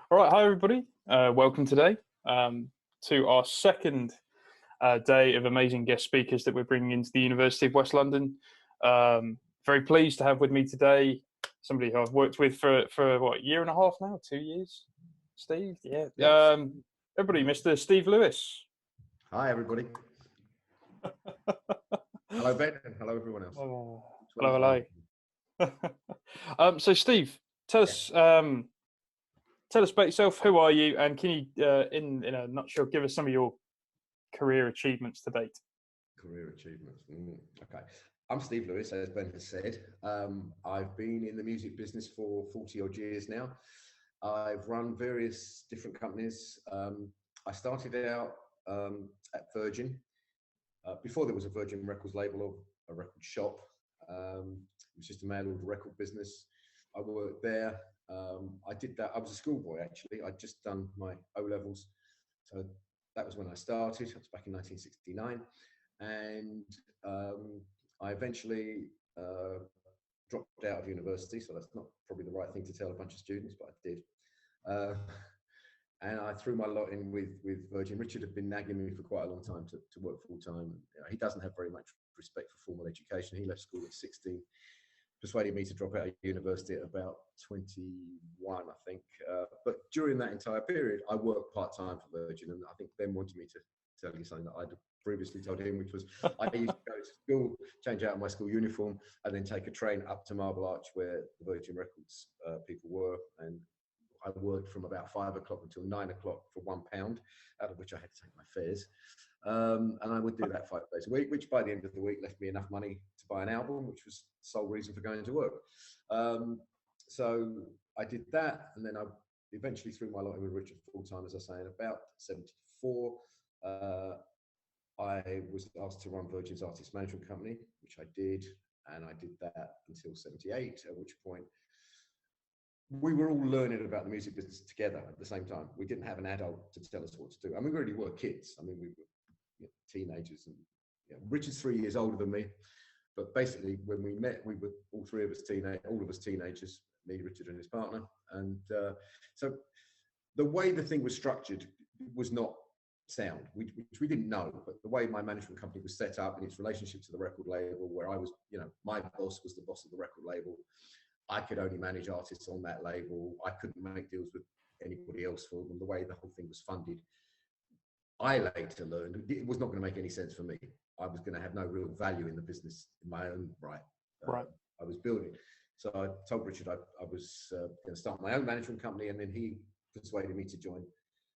All right, hi everybody. Welcome today to our second day of amazing guest speakers that we're bringing into the University of West London. Very pleased to have with me today somebody who I've worked with for what, a year and a half now, 2 years. Steve, yeah. Everybody, Mr. Steve Lewis. Hi everybody. Hello Ben, and hello everyone else. Hello. So Steve, tell us about yourself. Who are you, and can you, in a nutshell, give us some of your career achievements to date? Career achievements. Okay, I'm Steve Lewis, as Ben has said. I've been in the music business for 40 odd years now. I've run various different companies. I started out at Virgin. Before there was a Virgin Records label or a record shop. It was just a mail order record business. I worked there. I did that. I was a schoolboy actually. I'd just done my O-levels. So that was when I started. It was back in 1969. And I eventually dropped out of university. So that's not probably the right thing to tell a bunch of students, but I did. And I threw my lot in with Virgin. Richard had been nagging me for quite a long time to work full time. He doesn't have very much respect for formal education. He left school at 16, persuaded me to drop out of university at about 21, I think. But during that entire period, I worked part-time for Virgin. And I think Ben wanted me to tell you something that I'd previously told him, which was I used to go to school, change out of my school uniform, and then take a train up to Marble Arch where the Virgin Records people were. And I worked from about 5 o'clock until 9 o'clock for £1, out of which I had to take my fares. And I would do that 5 days a week, which by the end of the week left me enough money to buy an album, which was the sole reason for going to work. So I did that, and then I eventually threw my lot in with Richard full time, as I say, in about 74. I was asked to run Virgin's artist management company, which I did, and I did that until 78, at which point we were all learning about the music business together at the same time. We didn't have an adult to tell us what to do. I mean, we really were kids. I mean, we were teenagers. And Richard's 3 years older than me. But basically, when we met, we were all of us teenagers, me, Richard, and his partner. And so the way the thing was structured was not sound, which we didn't know. But the way my management company was set up and its relationship to the record label, where I was, my boss was the boss of the record label. I could only manage artists on that label. I couldn't make deals with anybody else for them. The way the whole thing was funded, I later learned it was not going to make any sense for me. I was going to have no real value in the business in my own right. I was building. So I told Richard I was going to start my own management company, and then he persuaded me to join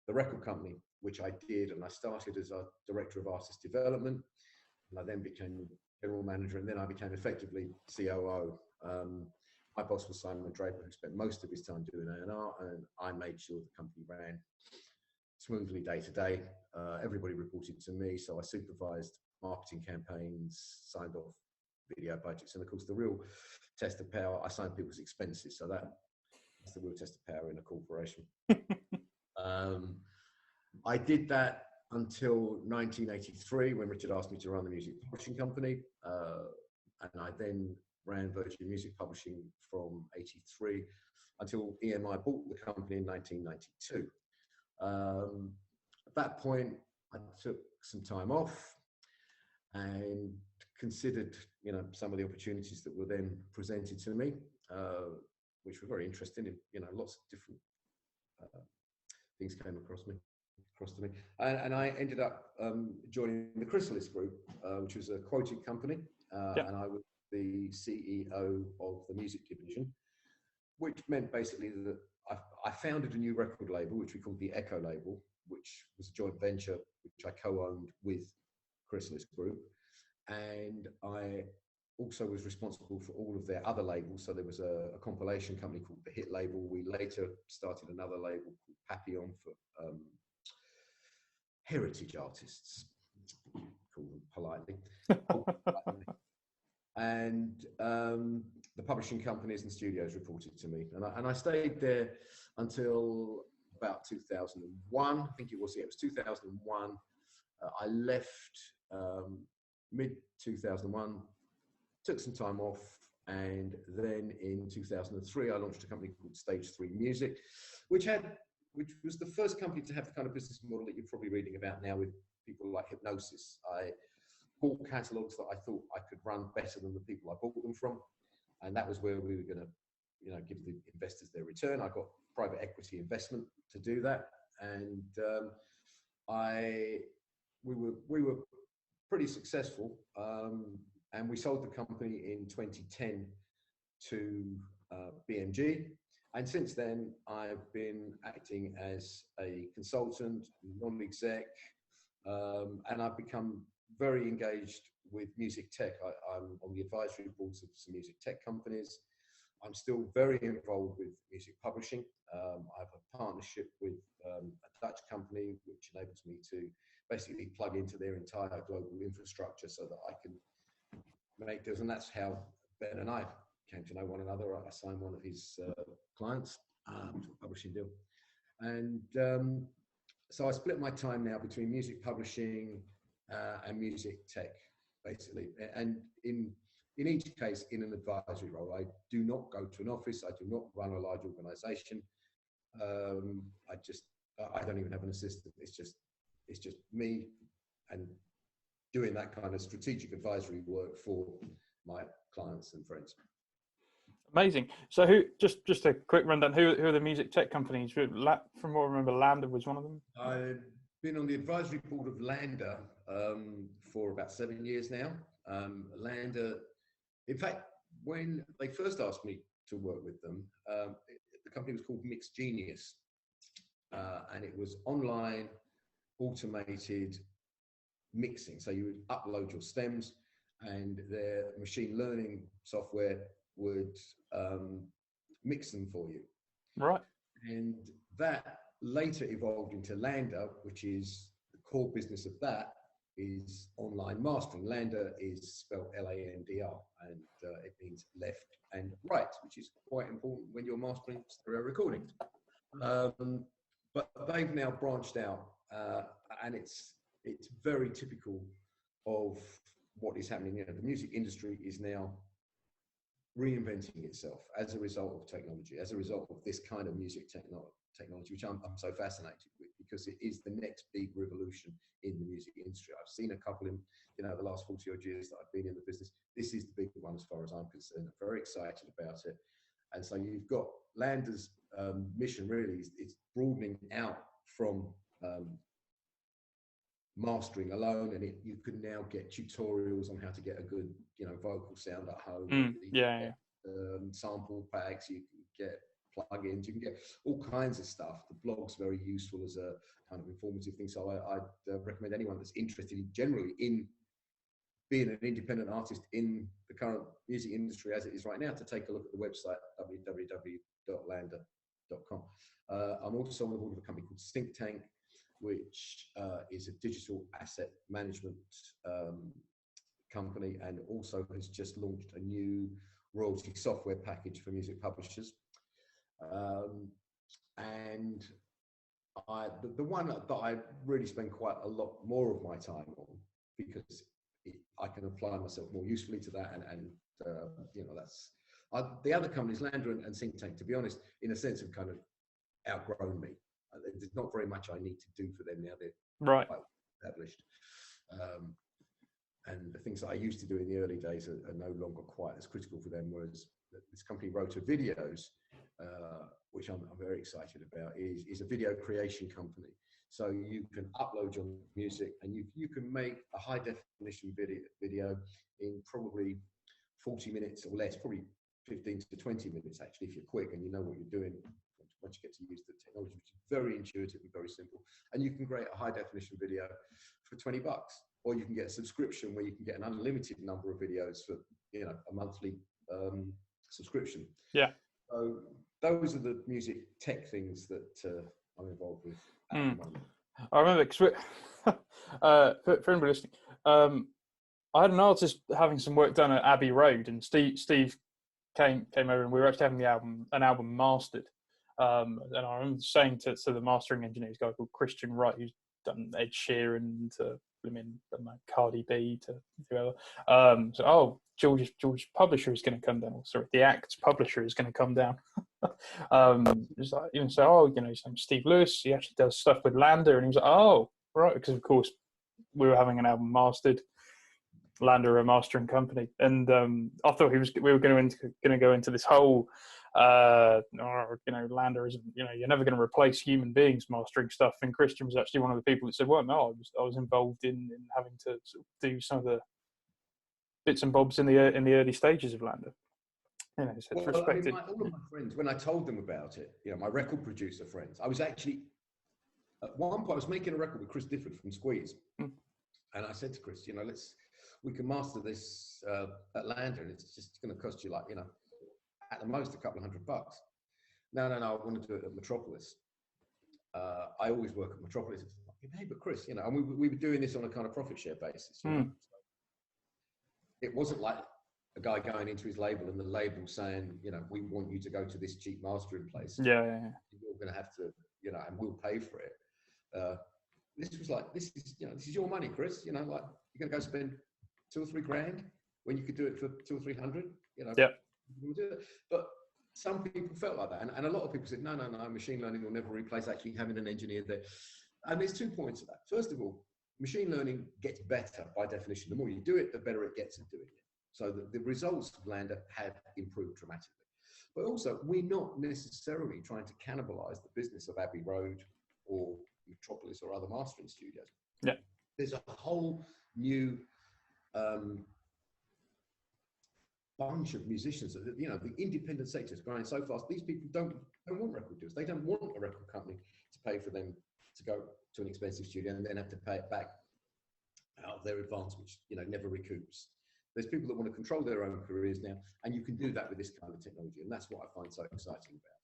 the record company, which I did. And I started as a director of artist development, and I then became general manager, and then I became effectively COO. My boss was Simon Draper, who spent most of his time doing A&R, and I made sure the company ran smoothly day to day. Everybody reported to me, so I supervised marketing campaigns, signed off video budgets, and of course the real test of power, I signed people's expenses, so that's the real test of power in a corporation. I did that until 1983, when Richard asked me to run the music publishing company, and I then ran Virgin Music Publishing from 83 until EMI bought the company in 1992. At that point, I took some time off and considered, some of the opportunities that were then presented to me, which were very interesting. Lots of different things came across to me, and I ended up joining the Chrysalis group, which was a quoted company, and I was the CEO of the music division, which meant basically that I founded a new record label, which we called the Echo label, which was a joint venture, which I co-owned with Chrysalis Group. And I also was responsible for all of their other labels. So there was a compilation company called the Hit Label. We later started another label called Papillon for heritage artists, call them politely. And the publishing companies and studios reported to me, and I stayed there until about 2001. I think it was 2001. I left mid 2001, took some time off, and then in 2003 I launched a company called Stage 3 Music, which had which was the first company to have the kind of business model that you're probably reading about now with people like Hypnosis. I bought catalogs that I thought I could run better than the people I bought them from, and that was where we were going to, give the investors their return. I got private equity investment to do that, and we were pretty successful, and we sold the company in 2010 to BMG. And since then, I've been acting as a consultant, non-exec, and I've become very engaged with music tech. I'm on the advisory boards of some music tech companies. I'm still very involved with music publishing. I have a partnership with a Dutch company, which enables me to basically plug into their entire global infrastructure so that I can make deals. And that's how Ben and I came to know one another. I signed one of his clients to a publishing deal. And so I split my time now between music publishing and music tech, basically. And in each case, in an advisory role. I do not go to an office. I do not run a large organization. I don't even have an assistant. It's just me and doing that kind of strategic advisory work for my clients and friends. Amazing. So just a quick rundown, who are the music tech companies? From what I remember, Lambda was one of them. I've been on the advisory board of Lambda for about 7 years now. Lambda, in fact, when they first asked me to work with them, the company was called Mix Genius, and it was online automated mixing. So you would upload your stems, and their machine learning software would mix them for you. Right. And that later evolved into Lambda, which is the core business of that is online mastering. Lambda is spelled Landr, and it means left and right, which is quite important when you're mastering stereo recordings. But they've now branched out, and it's very typical of what is happening. The music industry is now reinventing itself as a result of technology, as a result of this kind of music technology, which I'm so fascinated with, because it is the next big revolution in the music industry. I've seen a couple in the last 40 odd years that I've been in the business. This is the big one as far as I'm concerned. I'm very excited about it. And so you've got Lambda's mission really is broadening out from mastering alone, and you can now get tutorials on how to get a good vocal sound at home. Sample packs, you can get plugins, you can get all kinds of stuff. The blog's very useful as a kind of informative thing, so I'd recommend anyone that's interested generally in being an independent artist in the current music industry as it is right now to take a look at the website www.lambda.com. I'm also on the board of a company called Think Tank, which is a digital asset management company, and also has just launched a new royalty software package for music publishers. And the one that I really spend quite a lot more of my time on, because I can apply myself more usefully to that, and that's the other companies, Lambda and Think Tank, to be honest, in a sense, have kind of outgrown me. There's not very much I need to do for them now. They're quite established. And the things that I used to do in the early days are no longer quite as critical for them, whereas this company, Rotor Videos, which I'm very excited about, is a video creation company. So you can upload your music, and you can make a high definition video in probably 40 minutes or less, probably 15 to 20 minutes actually, if you're quick and you know what you're doing. Once you get to use the technology, which is very intuitive and very simple, and you can create a high definition video for $20, or you can get a subscription where you can get an unlimited number of videos for a monthly subscription. Yeah. So those are the music tech things that I'm involved with at the moment. I remember because for anybody listening, I had an artist having some work done at Abbey Road, and Steve came over, and we were actually having an album mastered. And I remember saying to the mastering engineer, this guy called Christian Wright, who's done Ed Sheeran to Cardi B to whoever. George's publisher is going to come down. Sorry, the Act's publisher is going to come down. Just like even say, oh, you know, his name's Steve Lewis. He actually does stuff with Lander, and he was like, oh, right, because of course we were having an album mastered. Lander, a mastering company, and I thought we were going to go into this whole, you know, Lander isn't, you know, you're never going to replace human beings mastering stuff. And Christian was actually one of the people that said, well, no, I was involved in having to sort of do some of the bits and bobs in the early stages of Lander. You know, so it's respected. I mean, all of my friends, when I told them about it, you know, my record producer friends, I was actually at one point I was making a record with Chris Difford from Squeeze, and I said to Chris, you know, we can master this at Lander, and it's just going to cost you, like, you know, at the most a couple of $100. No, I want to do it at Metropolis. I always work at Metropolis. Hey, but Chris, you know, and we were doing this on a kind of profit share basis. You know? So it wasn't like a guy going into his label and the label saying, you know, we want you to go to this cheap mastering place. Yeah. You're going to have to, you know, and we'll pay for it. This was like, this is your money, Chris. You know, like, you're going to go spend $2 or $3 grand when you could do it for 200 or 300. You know, yeah. But some people felt like that, and a lot of people said, no, machine learning will never replace actually having an engineer there. And there's 2 points to that. First of all, machine learning gets better by definition. The more you do it, the better it gets at doing it. So the results of Lander have improved dramatically. But also, we're not necessarily trying to cannibalize the business of Abbey Road or Metropolis or other mastering studios. Yeah. There's a whole new bunch of musicians that, you know, the independent sector is growing so fast. These people don't want record deals. They don't want a record company to pay for them to go to an expensive studio and then have to pay it back out of their advance, which, you know, never recoups. There's people that want to control their own careers now, and you can do that with this kind of technology, and that's what I find so exciting about it.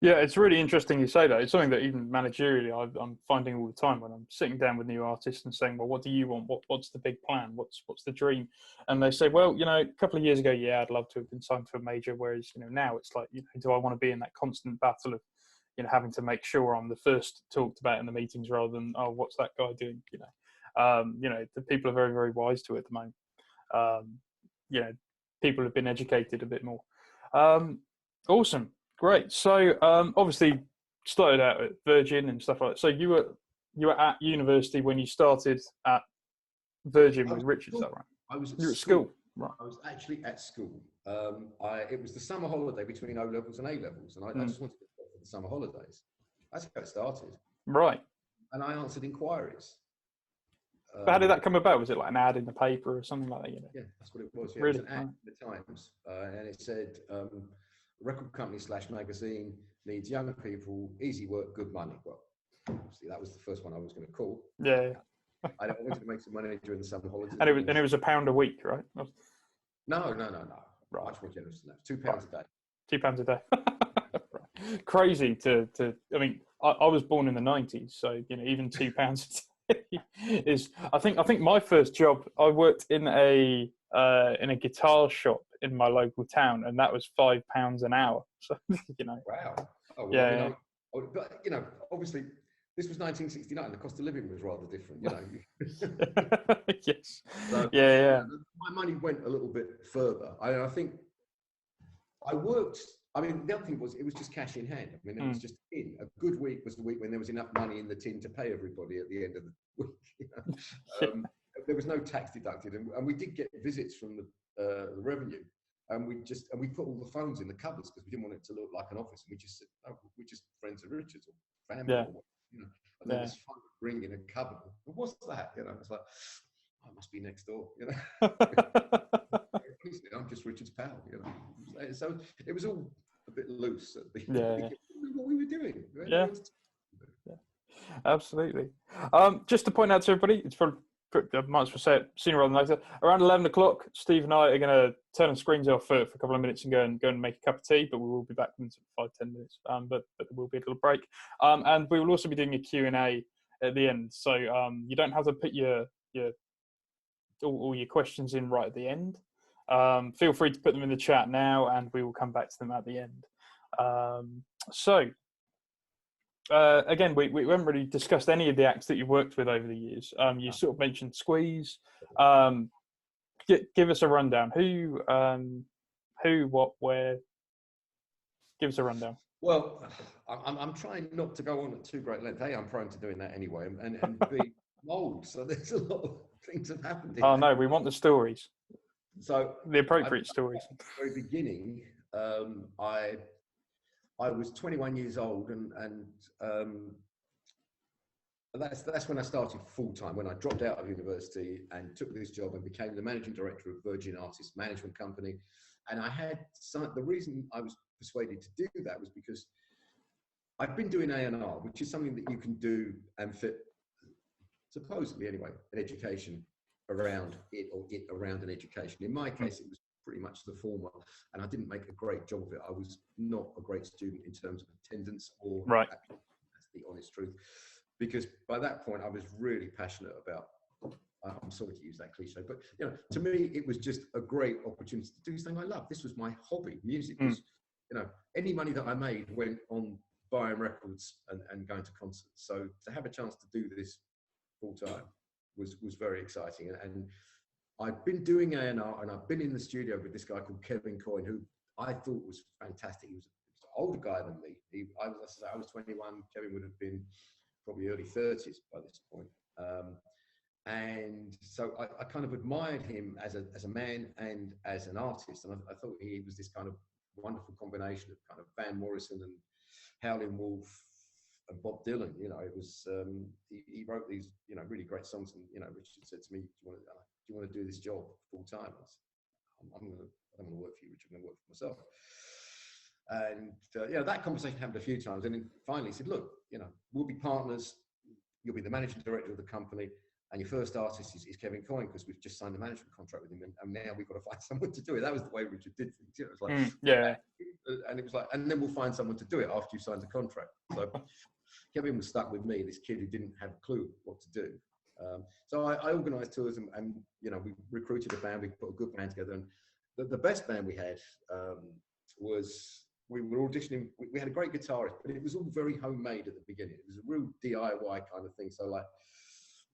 Yeah, it's really interesting you say that. It's something that even managerially I'm finding all the time when I'm sitting down with new artists and saying, well, what do you want? What's the big plan? What's the dream? And they say, well, you know, a couple of years ago, yeah, I'd love to have been signed to a major. Whereas, you know, now it's like, you know, do I want to be in that constant battle of, you know, having to make sure I'm the first talked about in the meetings rather than, oh, what's that guy doing? You know, the people are very, very wise to it at the moment. You know, people have been educated a bit more. Awesome. Great. So obviously started out at Virgin and stuff like that. So you were at university when you started at Virgin with Richard, is that right? I was at you were at school. Right. I was actually at school. It was the summer holiday between O levels and A levels, and I just wanted to go for the summer holidays. That's how it started. Right. And I answered inquiries. But how did that come about? Was it like an ad in the paper or something like that? You know? Yeah, that's what it was. Yeah, really? It was an ad in the Times, and it said, record company / magazine needs young people, easy work, good money. Well, obviously that was the first one I was going to call. Yeah. I wanted to make some money during the summer holidays. And it was £1 a week, right? No. Right. Much more generous than that. £2 a day. £2 a day. Right. Crazy to. I mean, I was born in the 90s, so, you know, even £2 a day is. I think my first job, I worked in a guitar shop in my local town, and that was £5 an hour. So, you know. Wow. Oh, well, yeah. But, you know, obviously this was 1969. The cost of living was rather different, you know. Yes. So, yeah. My money went a little bit further. I think I worked. I mean, the other thing was it was just cash in hand. I mean, it was just in. A good week was the week when there was enough money in the tin to pay everybody at the end of the week. You know? There was no tax deducted, and we did get visits from the revenue, and we put all the phones in the cupboards because we didn't want it to look like an office. And we just said, oh, we're just friends of Richard's or family, or what, you know. And then this phone would ring in a cupboard. What's that? You know, it's like, oh, it must be next door. You know. I'm just Richard's pal, you know. So it was all a bit loose at the what we were doing. Yeah, absolutely. Just to point out to everybody, it's probably, I might as well say it sooner rather than later. Around 11 o'clock, Steve and I are going to turn the screens off for a couple of minutes and go and make a cup of tea, but we will be back in 5-10 minutes. But there will be a little break. And we will also be doing a Q&A at the end. So you don't have to put all your questions in right at the end. Feel free to put them in the chat now, and we will come back to them at the end. Again, we haven't really discussed any of the acts that you've worked with over the years. You sort of mentioned Squeeze. Give us a rundown. Who, what, where? Give us a rundown. Well, I'm trying not to go on at too great length. A, I'm prone to doing that anyway, and B, I'm old, so there's a lot of things have happened. Oh no, we want the stories. So the appropriate stories. At the very beginning, I was 21 years old, and that's when I started full time. When I dropped out of university and took this job and became the managing director of Virgin Artists Management Company. And I had the reason I was persuaded to do that was because I've been doing A&R, which is something that you can do and fit, supposedly anyway, an education around it, or it around an education. In my case, it was pretty much the former, and I didn't make a great job of it. I was not a great student in terms of attendance or right. That's the honest truth. Because by that point, I was really passionate about, I'm sorry to use that cliche, but to me, it was just a great opportunity to do something I love. This was my hobby. Music was, any money that I made went on buying records and going to concerts. So to have a chance to do this full time was very exciting. And I've been doing A&R, and I've been in the studio with this guy called Kevin Coyne, who I thought was fantastic. He was an older guy than me. I was 21. Kevin would have been probably early 30s by this point. And so I kind of admired him as a man and as an artist. And I thought he was this kind of wonderful combination of kind of Van Morrison and Howlin' Wolf and Bob Dylan. It was, he wrote these, really great songs. And, Richard said to me, do you want to do this job full time? I said, I don't want to work for you, Richard, I'm going to work for myself. And that conversation happened a few times, and then finally he said, "Look, we'll be partners. You'll be the managing director of the company, and your first artist is Kevin Coyne, because we've just signed a management contract with him, and now we've got to find someone to do it." That was the way Richard did things. It was like, and it was like, and then we'll find someone to do it after you signed the contract. So Kevin was stuck with me, this kid who didn't have a clue what to do. So I organised tours, and we recruited a band. We put a good band together, and the best band we had was. We were auditioning. We had a great guitarist, but it was all very homemade at the beginning. It was a real DIY kind of thing. So, like,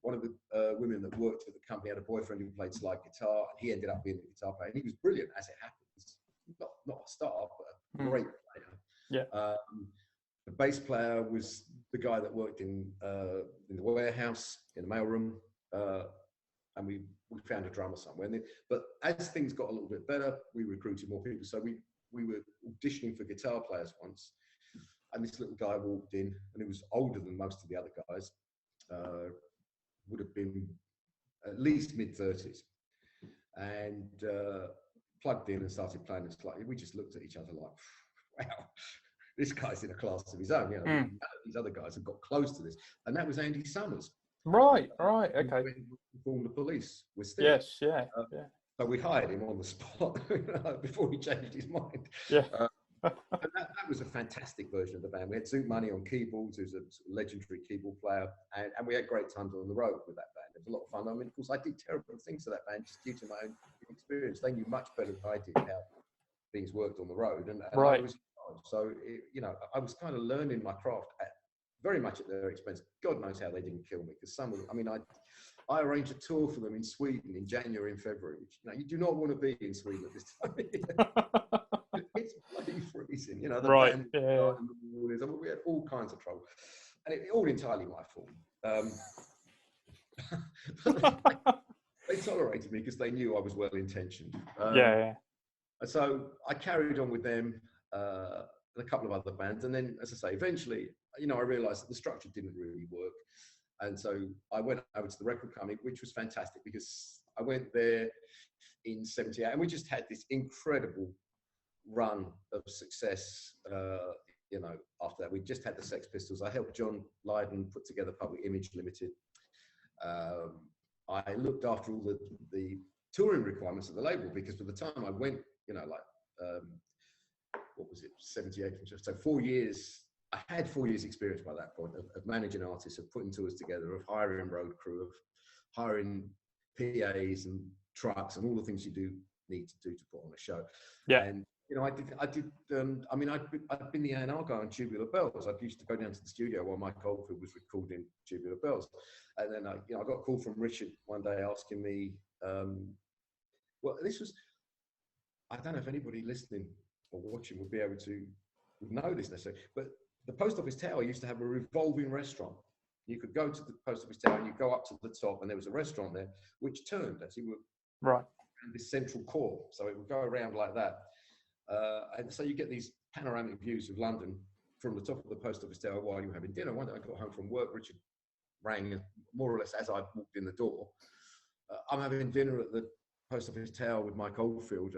one of the women that worked at the company had a boyfriend who played slide guitar, and he ended up being the guitar player. And he was brilliant, as it happens. Not a star, but a great player. Yeah. The bass player was the guy that worked in the warehouse, in the mailroom, and we found a drummer somewhere. But as things got a little bit better, we recruited more people. So we were auditioning for guitar players once, and this little guy walked in, and he was older than most of the other guys, would have been at least mid-30s, and plugged in and started playing. It's like, we just looked at each other like, wow, this guy's in a class of his own. None of these other guys have got close to this. And that was Andy Summers. Right, okay. Formed the Police with Steve. Yes, yeah. So we hired him on the spot before he changed his mind. Yeah. And that was a fantastic version of the band. We had Zoot Money on keyboards, who's a sort of legendary keyboard player, and we had great times on the road with that band. It was a lot of fun. I mean, of course, I did terrible things to that band just due to my own experience. They knew much better than I did how things worked on the road, and right. I was so I was kind of learning my craft very much at their expense. God knows how they didn't kill me, because I arranged a tour for them in Sweden in January and February, which you do not want to be in Sweden at this time. It's bloody freezing, the right. band, Yeah. we had all kinds of trouble, and it all entirely my fault. They tolerated me because they knew I was well intentioned. Yeah. So I carried on with them, and a couple of other bands, and then, as I say, eventually, I realised that the structure didn't really work. And so I went over to the record company, which was fantastic, because I went there in '78, and we just had this incredible run of success. After that, we just had the Sex Pistols. I helped John Lydon put together Public Image Limited. I looked after all the touring requirements of the label, because by the time I went, what was it, 78? So 4 years. I had 4 years experience by that point of managing artists, of putting tours together, of hiring road crew, of hiring PAs and trucks and all the things you need to do to put on a show. Yeah. And I did. I'd been the A&R guy on Tubular Bells. I used to go down to the studio while Mike Oldfield was recording Tubular Bells, and then I got a call from Richard one day asking me, well, this was, I don't know if anybody listening or watching would be able to would know this necessarily, but the post office tower used to have a revolving restaurant. You could go to the post office tower and you go up to the top, and there was a restaurant there which turned as you were right around this central core. So it would go around like that. And so you get these panoramic views of London from the top of the post office tower while you're having dinner. One day I got home from work, Richard rang more or less as I walked in the door. I'm having dinner at the post office tower with Mike Oldfield.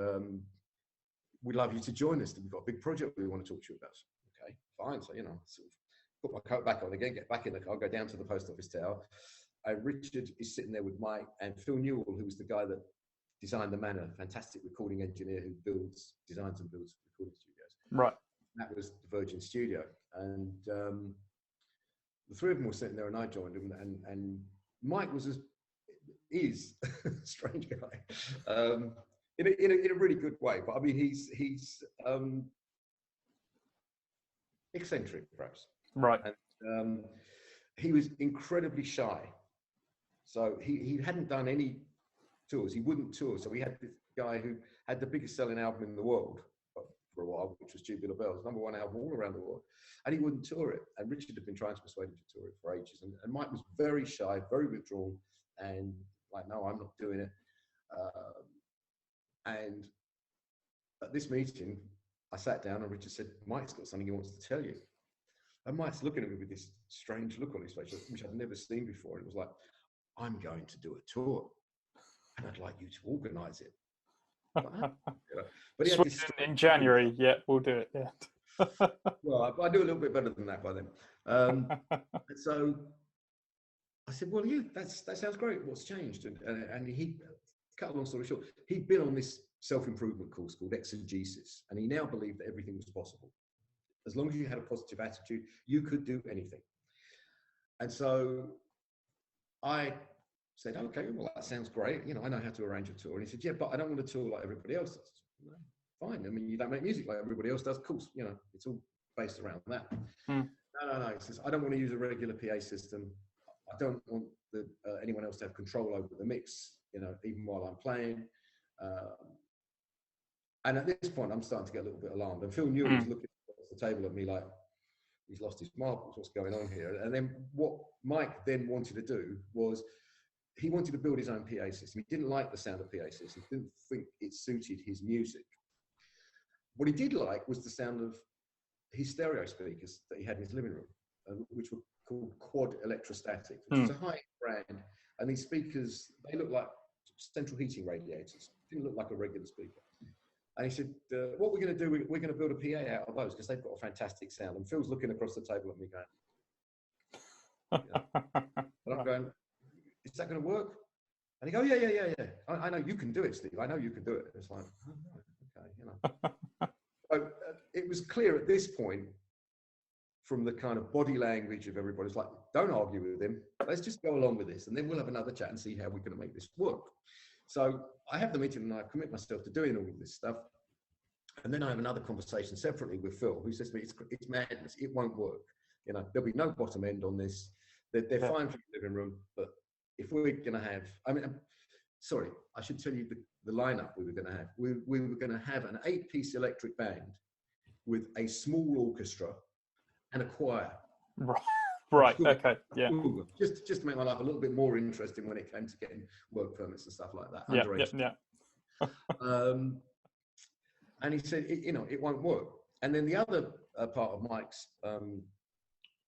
We'd love you to join us. We've got a big project we want to talk to you about. Okay, fine. So, sort of put my coat back on again, get back in the car, go down to the post office tower. Richard is sitting there with Mike and Phil Newell, who was the guy that designed the Manor, fantastic recording engineer who designs and builds recording studios. Right. That was the Virgin Studio. And the three of them were sitting there and I joined them. And Mike is a strange guy. In a really good way, but I mean, he's eccentric, perhaps. Right. And he was incredibly shy, so he hadn't done any tours. He wouldn't tour. So we had this guy who had the biggest selling album in the world for a while, which was Tubular Bells, #1 album all around the world, and he wouldn't tour it. And Richard had been trying to persuade him to tour it for ages, and Mike was very shy, very withdrawn, and like, no, I'm not doing it. And at this meeting, I sat down and Richard said, Mike's got something he wants to tell you. And Mike's looking at me with this strange look on his face, which I'd never seen before. It was like, I'm going to do a tour and I'd like you to organise it. But he had this in January, yeah, we'll do it, yeah. Well, I do a little bit better than that by then. So I said, well, yeah, that sounds great. What's changed? And he, cut a long story short, he'd been on this self-improvement course called Exegesis, and he now believed that everything was possible. As long as you had a positive attitude, you could do anything. And so I said, okay, well, that sounds great. I know how to arrange a tour. And he said, yeah, but I don't want to tour like everybody else does. No, fine. I mean, you don't make music like everybody else does. Of course, it's all based around that. No. He says, I don't want to use a regular PA system. I don't want anyone else to have control over the mix, even while I'm playing. And at this point, I'm starting to get a little bit alarmed. And Phil Newell was looking across the table at me like, he's lost his marbles, what's going on here? And then what Mike then wanted to do was, he wanted to build his own PA system. He didn't like the sound of PA system. He didn't think it suited his music. What he did like was the sound of his stereo speakers that he had in his living room, which were called Quad Electrostatic, which is a high-end brand. And these speakers, they look like central heating radiators. Didn't look like a regular speaker. And he said, what we're going to do, we're going to build a PA out of those because they've got a fantastic sound. And Phil's looking across the table at me going, and I'm going, is that going to work? And he goes, yeah. I know you can do it, Steve. I know you can do it. It's like, oh, okay, So it was clear at this point from the kind of body language of everybody. It's like, don't argue with him. Let's just go along with this. And then we'll have another chat and see how we're going to make this work. So I have the meeting and I commit myself to doing all of this stuff. And then I have another conversation separately with Phil, who says to me, it's madness. It won't work. There'll be no bottom end on this. They're fine for your living room, but if we're going to have, sorry, I should tell you the lineup we were going to have. We were going to have an 8-piece electric band with a small orchestra and a choir. Right. Okay. Yeah. Just to make my life a little bit more interesting when it came to getting work permits and stuff like that. Yeah. And he said, it won't work. And then the other part of Mike's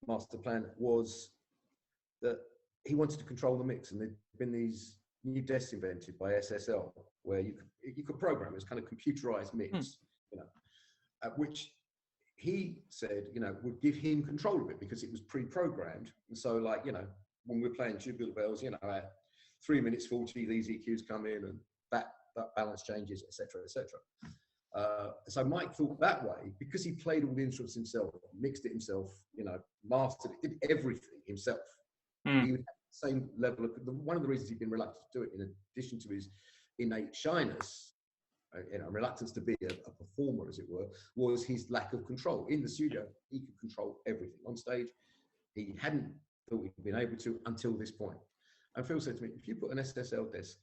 master plan was that he wanted to control the mix, and there'd been these new desks invented by SSL where you could program. It was kind of computerized mix, which he said, would give him control of it because it was pre-programmed. And so, like, when we're playing Tubular Bells, at 3 minutes 40, these EQs come in and that balance changes, etc., etc. So Mike thought that way because he played all the instruments himself, mixed it himself, mastered it, did everything himself. He would have the same level of, one of the reasons he'd been reluctant to do it, in addition to his innate shyness, reluctance to be a performer, as it were, was his lack of control. In the studio, he could control everything. On stage, he hadn't thought he'd been able to until this point. And Phil said to me, if you put an SSL desk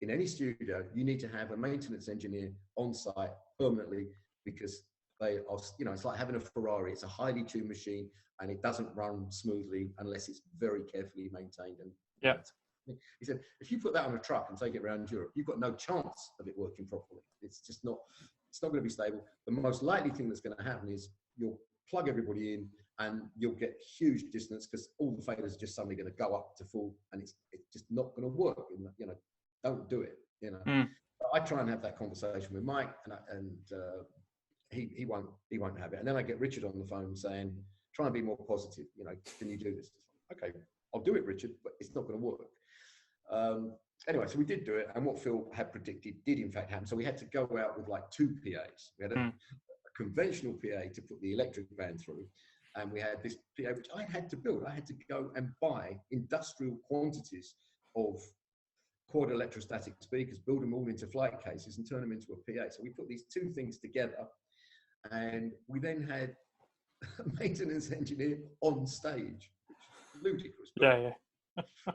in any studio, you need to have a maintenance engineer on site permanently because they are, you know, it's like having a Ferrari. It's a highly tuned machine, and it doesn't run smoothly unless it's very carefully maintained. And yeah, he said, if you put that on a truck and take it around Europe, you've got no chance of it working properly. It's just not. It's not going to be stable. The most likely thing that's going to happen is you'll plug everybody in, and you'll get huge dissonance because all the failures are just suddenly going to go up to full, and it's just not going to work. You know, don't do it. You know, I try and have that conversation with Mike, and he won't have it. And then I get Richard on the phone saying, try and be more positive. You know, can you do this? Okay, I'll do it, Richard, but it's not going to work. Anyway, so we did do it, and what Phil had predicted did in fact happen. So we had to go out with like 2 PAs. We had a conventional PA to put the electric band through, and we had this PA which I had to build. I had to go and buy industrial quantities of quad electrostatic speakers, build them all into flight cases, and turn them into a PA. So we put these 2 things together, and we then had a maintenance engineer on stage, which is ludicrous. Yeah.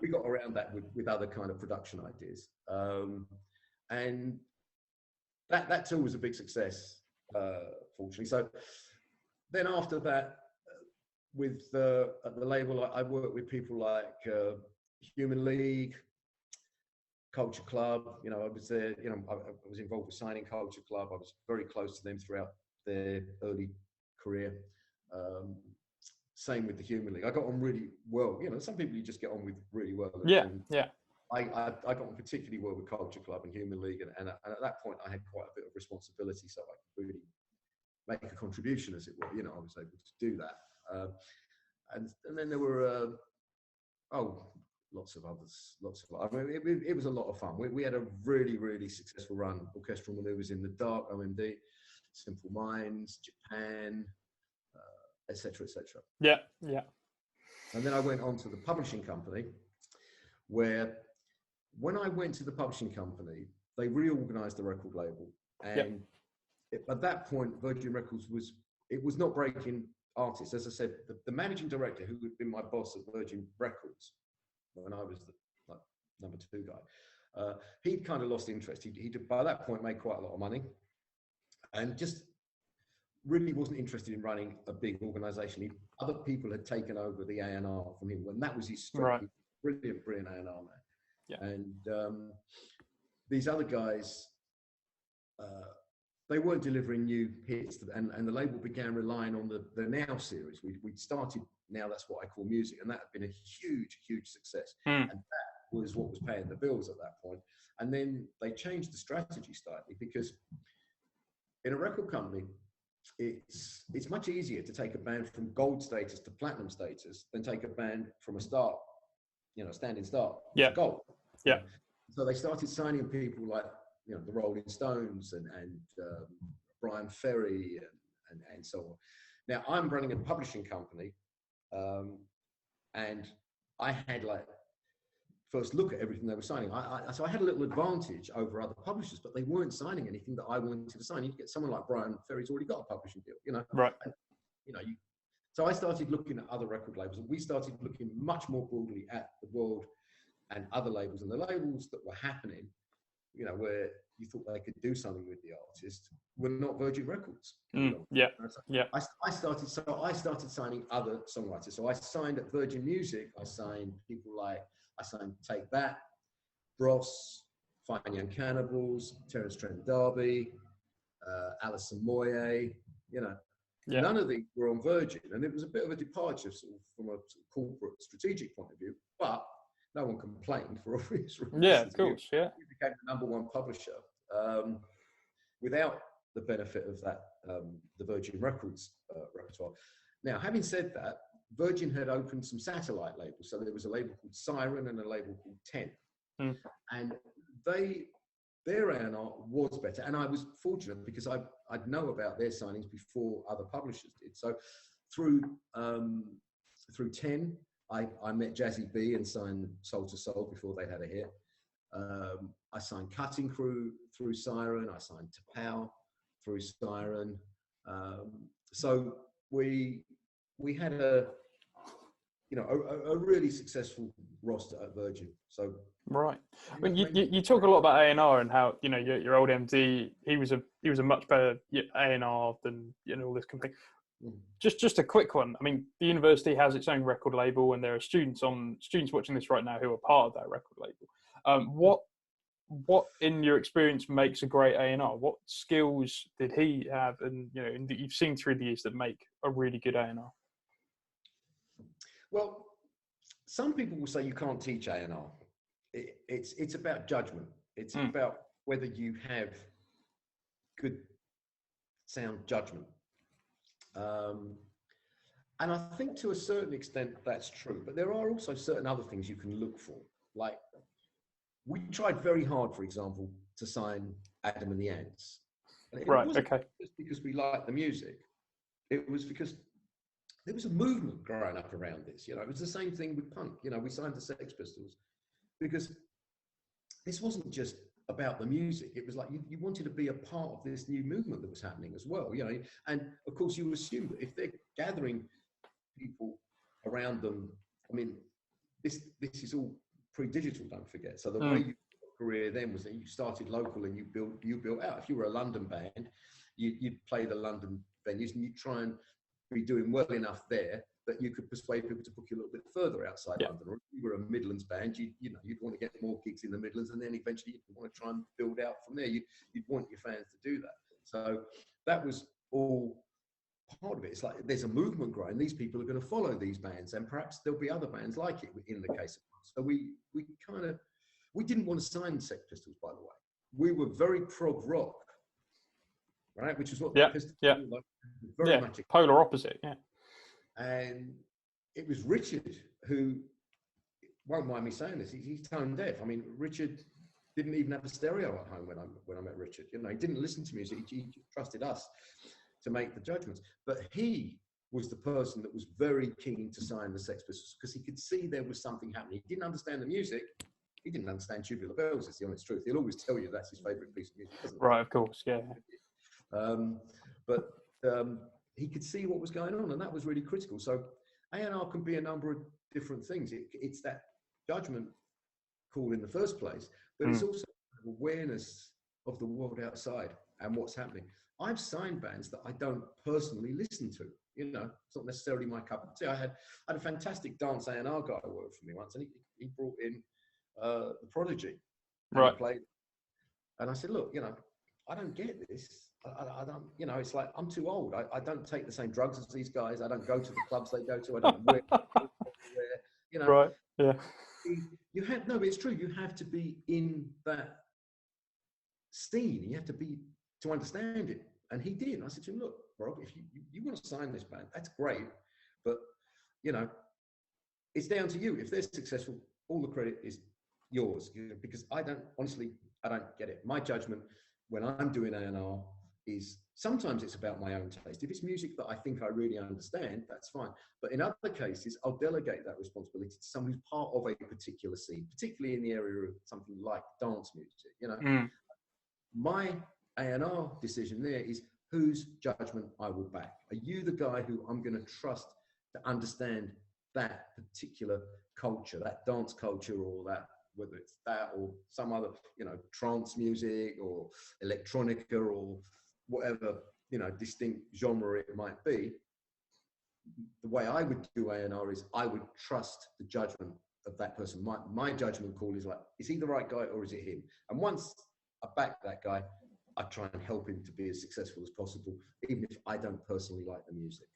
We got around that with other kind of production ideas, and that tool was a big success, fortunately. So then after that, with at the label, I worked with people like Human League, Culture Club. You know, I was there. You know, I was involved with signing Culture Club. I was very close to them throughout their early career. Same with the Human League. I got on really well. You know, some people you just get on with really well. Yeah, and yeah. I got on particularly well with Culture Club and Human League, and at that point I had quite a bit of responsibility, so I could really make a contribution, as it were. You know, I was able to do that. And then there were lots of others. I mean, it was a lot of fun. We had a really successful run. Orchestral Maneuvers in the Dark, OMD, Simple Minds, Japan, etc. Yeah. And then I went on to the publishing company, where when I went to the publishing company, they reorganized the record label, and at that point, Virgin Records was not breaking artists. As I said, the managing director, who had been my boss at Virgin Records when I was the number 2 guy, he kind of lost interest. He by that point made quite a lot of money, and just really wasn't interested in running a big organization. Other people had taken over the A&R from him, when that was his strength. Right. Brilliant A&R man. Yeah. And these other guys, they weren't delivering new hits, and the label began relying on the Now series. We'd started Now, That's What I Call Music, and that had been a huge success. And that was what was paying the bills at that point. And then they changed the strategy slightly, because in a record company, it's much easier to take a band from gold status to platinum status than take a band from a start, you know, standing start to gold. Yeah. So they started signing people like, you know, the Rolling Stones and Brian Ferry and so on. Now I'm running a publishing company, and I had like first look at everything they were signing. So I had a little advantage over other publishers, but they weren't signing anything that I wanted to sign. You get someone like Brian Ferry's already got a publishing deal, you know. Right. And, you know, so I started looking at other record labels, and we started looking much more broadly at the world and other labels, and the labels that were happening, you know, where you thought they could do something with the artist, were not Virgin Records. You know? I started signing other songwriters. So I signed at Virgin Music. I signed people like, Take That, Bros, Fine Young Cannibals, Terence Trent D'Arby, Alison Moyet. You know, none of these were on Virgin, and it was a bit of a departure sort of from a corporate strategic point of view, but no one complained for obvious reasons. Yeah, of course. Yeah, we became the #1 publisher without the benefit of that, the Virgin Records repertoire. Now, having said that, Virgin had opened some satellite labels. So there was a label called Siren and a label called 10. And their A&R was better. And I was fortunate because I'd know about their signings before other publishers did. So through 10, I met Jazzy B and signed Soul to Soul before they had a hit. I signed Cutting Crew through Siren. I signed Tapao through Siren. So we had a really successful roster at Virgin. So right. I mean, you talk a lot about A&R and how your old MD, he was a much better A&R than all this kind of thing. Just a quick one. I mean, the university has its own record label, and there are students watching this right now who are part of that record label. What in your experience makes a great A&R? What skills did he have, and that you've seen through the years that make a really good A&R? Well, some people will say you can't teach A&R. It's about judgment. It's about whether you have good sound judgment. And I think to a certain extent that's true, but there are also certain other things you can look for. Like, we tried very hard, for example, to sign Adam and the Ants. And it wasn't just because we liked the music. It was because there was a movement growing up around this. It was the same thing with punk. We signed the Sex Pistols because this wasn't just about the music. It was like you wanted to be a part of this new movement that was happening as well. And of course you assume that if they're gathering people around them, I mean, this is all pre-digital, don't forget. So the way you career then was that you started local and you built out. If you were a London band, you'd play the London venues and you'd try and be doing well enough there that you could persuade people to book you a little bit further outside London. Or if you were a Midlands band, you'd want to get more gigs in the Midlands, and then eventually you'd want to try and build out from there. You'd want your fans to do that. So that was all part of it. It's like there's a movement growing. These people are going to follow these bands, and perhaps there'll be other bands like it in the case of us. So we didn't want to sign the Sex Pistols, by the way. We were very prog rock, right? Which is what the Pistols were like. Very much polar opposite, And it was Richard who, won't mind me saying this, he's tone deaf. I mean, Richard didn't even have a stereo at home when I met Richard. He didn't listen to music. He trusted us to make the judgments. But he was the person that was very keen to sign the Sex Pistols because he could see there was something happening. He didn't understand the music. He didn't understand Tubular Bells, it's the honest truth. He'll always tell you that's his favourite piece of music, doesn't he? Right, of course, yeah. But he could see what was going on, and that was really critical. So A&R can be a number of different things. It's that judgment call in the first place, but it's also awareness of the world outside and what's happening. I've signed bands that I don't personally listen to. It's not necessarily my cup of tea. I had a fantastic dance A&R guy who worked for me once, and he brought in the Prodigy. Right. Played, and I said, look, I don't get this. I don't, it's like, I'm too old. I don't take the same drugs as these guys. I don't go to the clubs they go to. I don't wear, Right, yeah. But it's true. You have to be in that scene. You have to be to understand it. And he did. And I said to him, look, Rob, if you want to sign this band, that's great. But, it's down to you. If they're successful, all the credit is yours. Because I don't get it. My judgment when I'm doing A&R is sometimes it's about my own taste. If it's music that I think I really understand, that's fine. But in other cases, I'll delegate that responsibility to someone who's part of a particular scene, particularly in the area of something like dance music. My A&R decision there is whose judgment I will back. Are you the guy who I'm going to trust to understand that particular culture, that dance culture, or that, whether it's that or some other, trance music or electronica or whatever, distinct genre it might be. The way I would do A&R is I would trust the judgment of that person. My judgment call is like, is he the right guy or is it him? And once I back that guy, I try and help him to be as successful as possible, even if I don't personally like the music.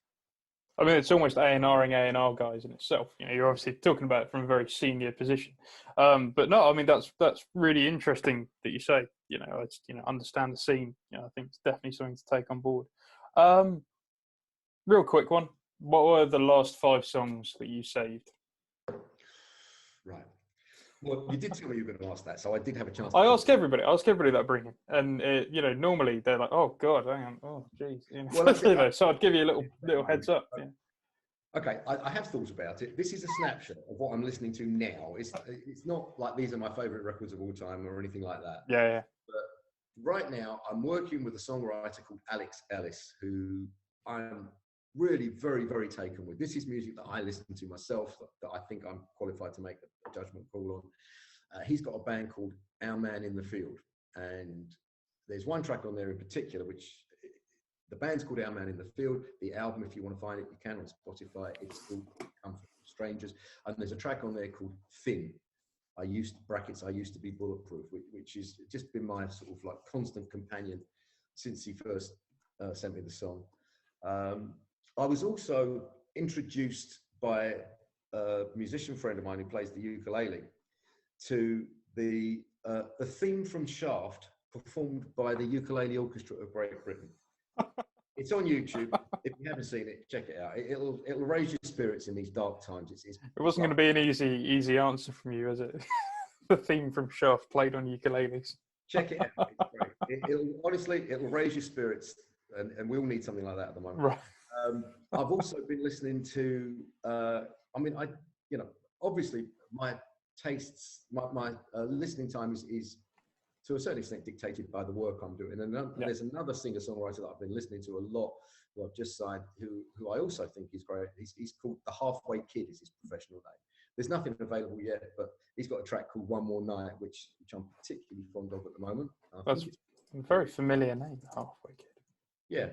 I mean, it's almost A&Ring A&R guys in itself. You're obviously talking about it from a very senior position. But no, I mean, that's really interesting that you say, understand the scene. I think it's definitely something to take on board. Real quick one. What were the last 5 songs that you saved? Right. Well, you did tell me you were going to ask that, so I did have a chance. I ask everybody that I bring in, and normally they're like, "Oh God, hang on, oh geez," Well, so I'd give you a little heads up. Yeah. Okay, I have thought about it. This is a snapshot of what I'm listening to now. It's not like these are my favourite records of all time or anything like that. Yeah. But right now, I'm working with a songwriter called Alex Ellis, who I'm really very, very taken with. This is music that I listen to myself, that I think I'm qualified to make a judgment call on. He's got a band called Our Man in the Field, and there's one track on there in particular, which the band's called Our Man in the Field. The album, if you want to find it, you can on Spotify. It's called Come From Strangers, and there's a track on there called Thin. I used to be bulletproof, which has just been my sort of like constant companion since he first sent me the song. I was also introduced by a musician friend of mine who plays the ukulele to the theme from Shaft, performed by the Ukulele Orchestra of Great Britain. It's on YouTube. If you haven't seen it, check it out. It'll raise your spirits in these dark times. It wasn't going to be an easy answer from you, is it? The theme from Shaft played on ukuleles. Check it out. It's great. It'll raise your spirits, and we all need something like that at the moment. Right. I've also been listening to. Obviously my tastes, my listening time is to a certain extent dictated by the work I'm doing. And there's another singer-songwriter that I've been listening to a lot, who I've just signed, who I also think is great. He's called The Halfway Kid, is his professional name. There's nothing available yet, but he's got a track called One More Night, which I'm particularly fond of at the moment. That's a very familiar name, The Halfway Kid. Yeah,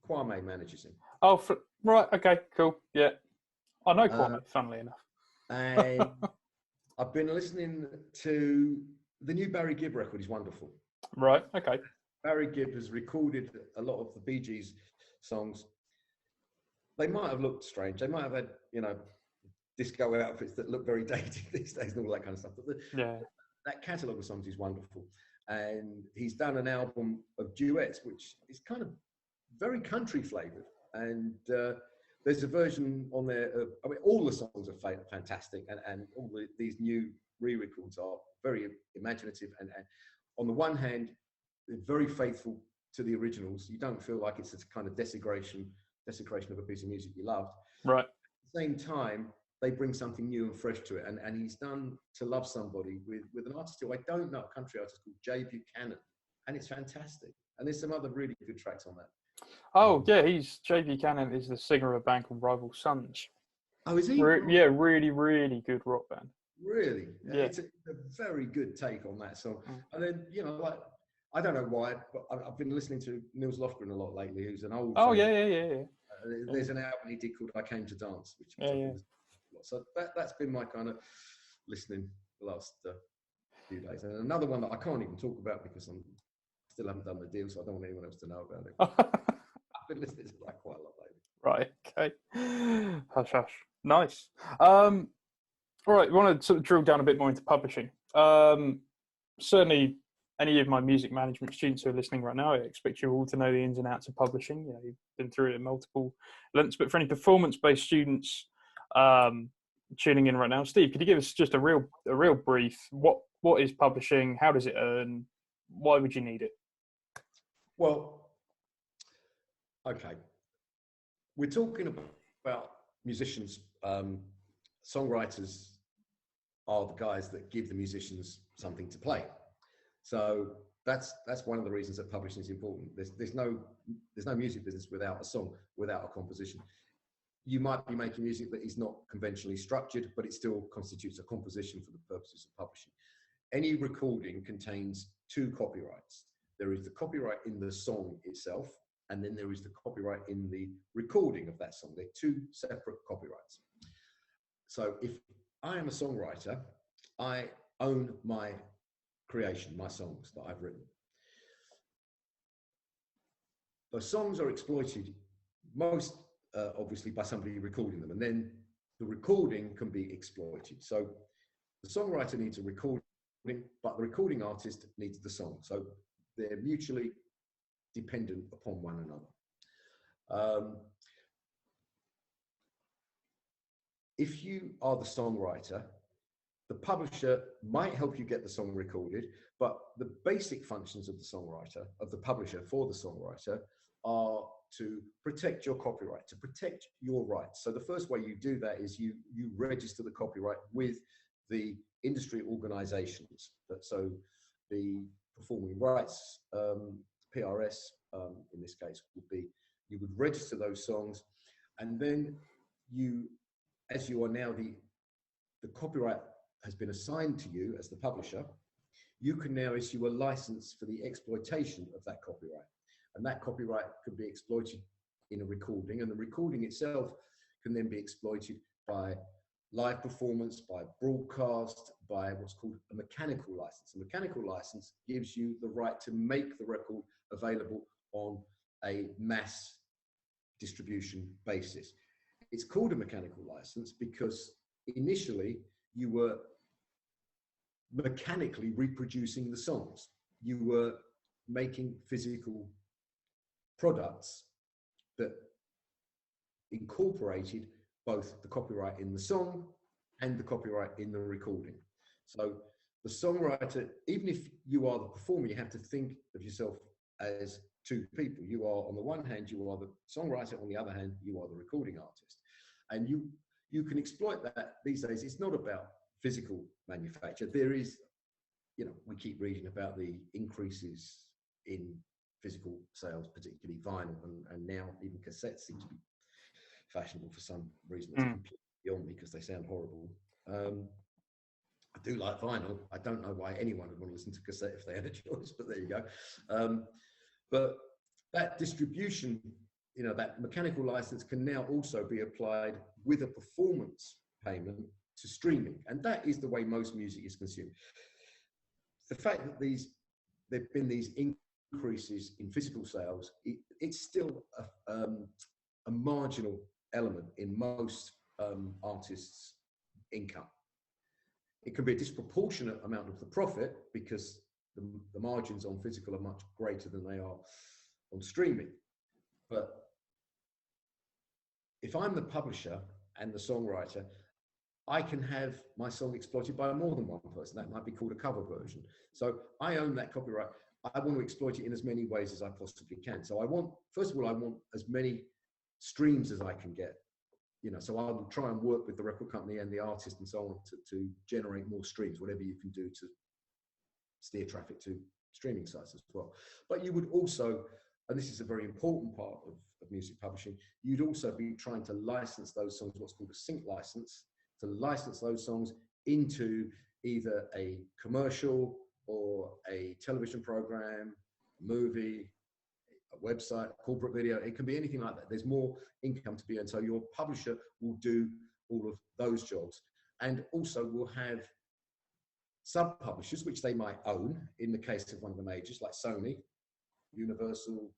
Kwame manages him. Oh, right, okay, cool, yeah. I know Kwame, funnily enough. And I've been listening to the new Barry Gibb record. Is wonderful. Right, okay. Barry Gibb has recorded a lot of the Bee Gees songs. They might have looked strange. They might have had, disco outfits that look very dated these days and all that kind of stuff. But that catalogue of songs is wonderful. And he's done an album of duets, which is kind of very country flavoured. And there's a version on there. All the songs are fantastic, and all these new re-records are very imaginative. And on the one hand, they're very faithful to the originals. You don't feel like it's a kind of desecration of a piece of music you loved. Right. At the same time, they bring something new and fresh to it. And he's done To Love Somebody with an artist who I don't know, a country artist called Jay Buchanan. And it's fantastic. And there's some other really good tracks on that. Oh, yeah, Jay Buchanan is the singer of a band called Rival Sons. Oh, is he? Yeah, really, really good rock band. Really? Yeah. It's a very good take on that song. And then, I don't know why, but I've been listening to Nils Lofgren a lot lately, who's an old... Oh, yeah. There's an album he did called I Came to Dance, which so that's been my kind of listening the last few days. And another one that I can't even talk about because I still haven't done the deal, so I don't want anyone else to know about it. I've been listening to that quite a lot lately. Right, okay. Hush, hush. Nice. All right, we want to sort of drill down a bit more into publishing. Certainly, any of my music management students who are listening right now, I expect you all to know the ins and outs of publishing. You've been through it at multiple lengths. But for any performance-based students tuning in right now, Steve, could you give us just a real brief? What is publishing? How does it earn? Why would you need it? Well, okay. We're talking about musicians. Songwriters are the guys that give the musicians something to play. So that's one of the reasons that publishing is important. There's no music business without a song, without a composition. You might be making music that is not conventionally structured, but it still constitutes a composition for the purposes of publishing. Any recording contains two copyrights. There is the copyright in the song itself, and then there is the copyright in the recording of that song. They're two separate copyrights. So if I am a songwriter, I own my creation, my songs that I've written. The songs are exploited most obviously by somebody recording them, and then the recording can be exploited. So the songwriter needs a recording, but the recording artist needs the song. So they're mutually dependent upon one another. If you are the songwriter, the publisher might help you get the song recorded, but the basic functions of the songwriter, of the publisher for the songwriter, are to protect your copyright, to protect your rights. So the first way you do that is you register the copyright with the industry organizations. So the Performing Rights, PRS, in this case, would be, you would register those songs. And then you, as you are now the copyright has been assigned to you as the publisher, you can now issue a license for the exploitation of that copyright. And that copyright could be exploited in a recording, and the recording itself can then be exploited by live performance, by broadcast, by what's called a mechanical license. A mechanical license gives you the right to make the record available on a mass distribution basis. It's called a mechanical license because initially you were mechanically reproducing the songs. You were making physical products that incorporated both the copyright in the song and the copyright in the recording. So the songwriter, even if you are the performer, you have to think of yourself as two people. You are, on the one hand, you are the songwriter, on the other hand, you are the recording artist. And you can exploit that these days. It's not about physical manufacture. There is, you know, we keep reading about the increases in physical sales, particularly vinyl, and now even cassettes seem to be fashionable for some reason. That's completely beyond me because they sound horrible. I do like vinyl. I don't know why anyone would want to listen to cassette if they had a choice, but there you go. But that distribution, you know, that mechanical license can now also be applied with a performance payment to streaming. And that is the way most music is consumed. The fact that there've been these increases in physical sales, it's still a marginal element in most artists' income. It can be a disproportionate amount of the profit because the margins on physical are much greater than they are on streaming. But if I'm the publisher and the songwriter, I can have my song exploited by more than one person. That might be called a cover version. So I own that copyright. I want to exploit it in as many ways as I possibly can. So I want, first of all, I want as many streams as I can get. You know, so I will try and work with the record company and the artist and so on to generate more streams, whatever you can do to steer traffic to streaming sites as well. But you would also, and this is a very important part of music publishing, you'd also be trying to license those songs, what's called a sync license, to license those songs into either a commercial or a television program, movie, a website, a corporate video. It can be anything like that. There's more income to be earned. So your publisher will do all of those jobs, and also will have sub-publishers, which they might own in the case of one of the majors like Sony, Universal,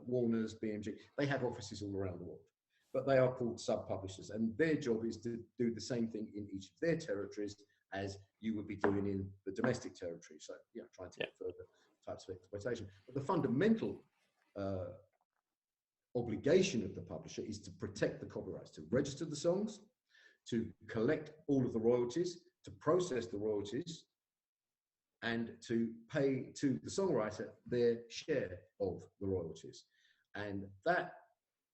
Warner's, BMG. They have offices all around the world, but they are called sub-publishers, and their job is to do the same thing in each of their territories as you would be doing in the domestic territory. So, you know, trying to get further types of exploitation. But the fundamental obligation of the publisher is to protect the copyrights, to register the songs, to collect all of the royalties, to process the royalties, and to pay to the songwriter their share of the royalties. And that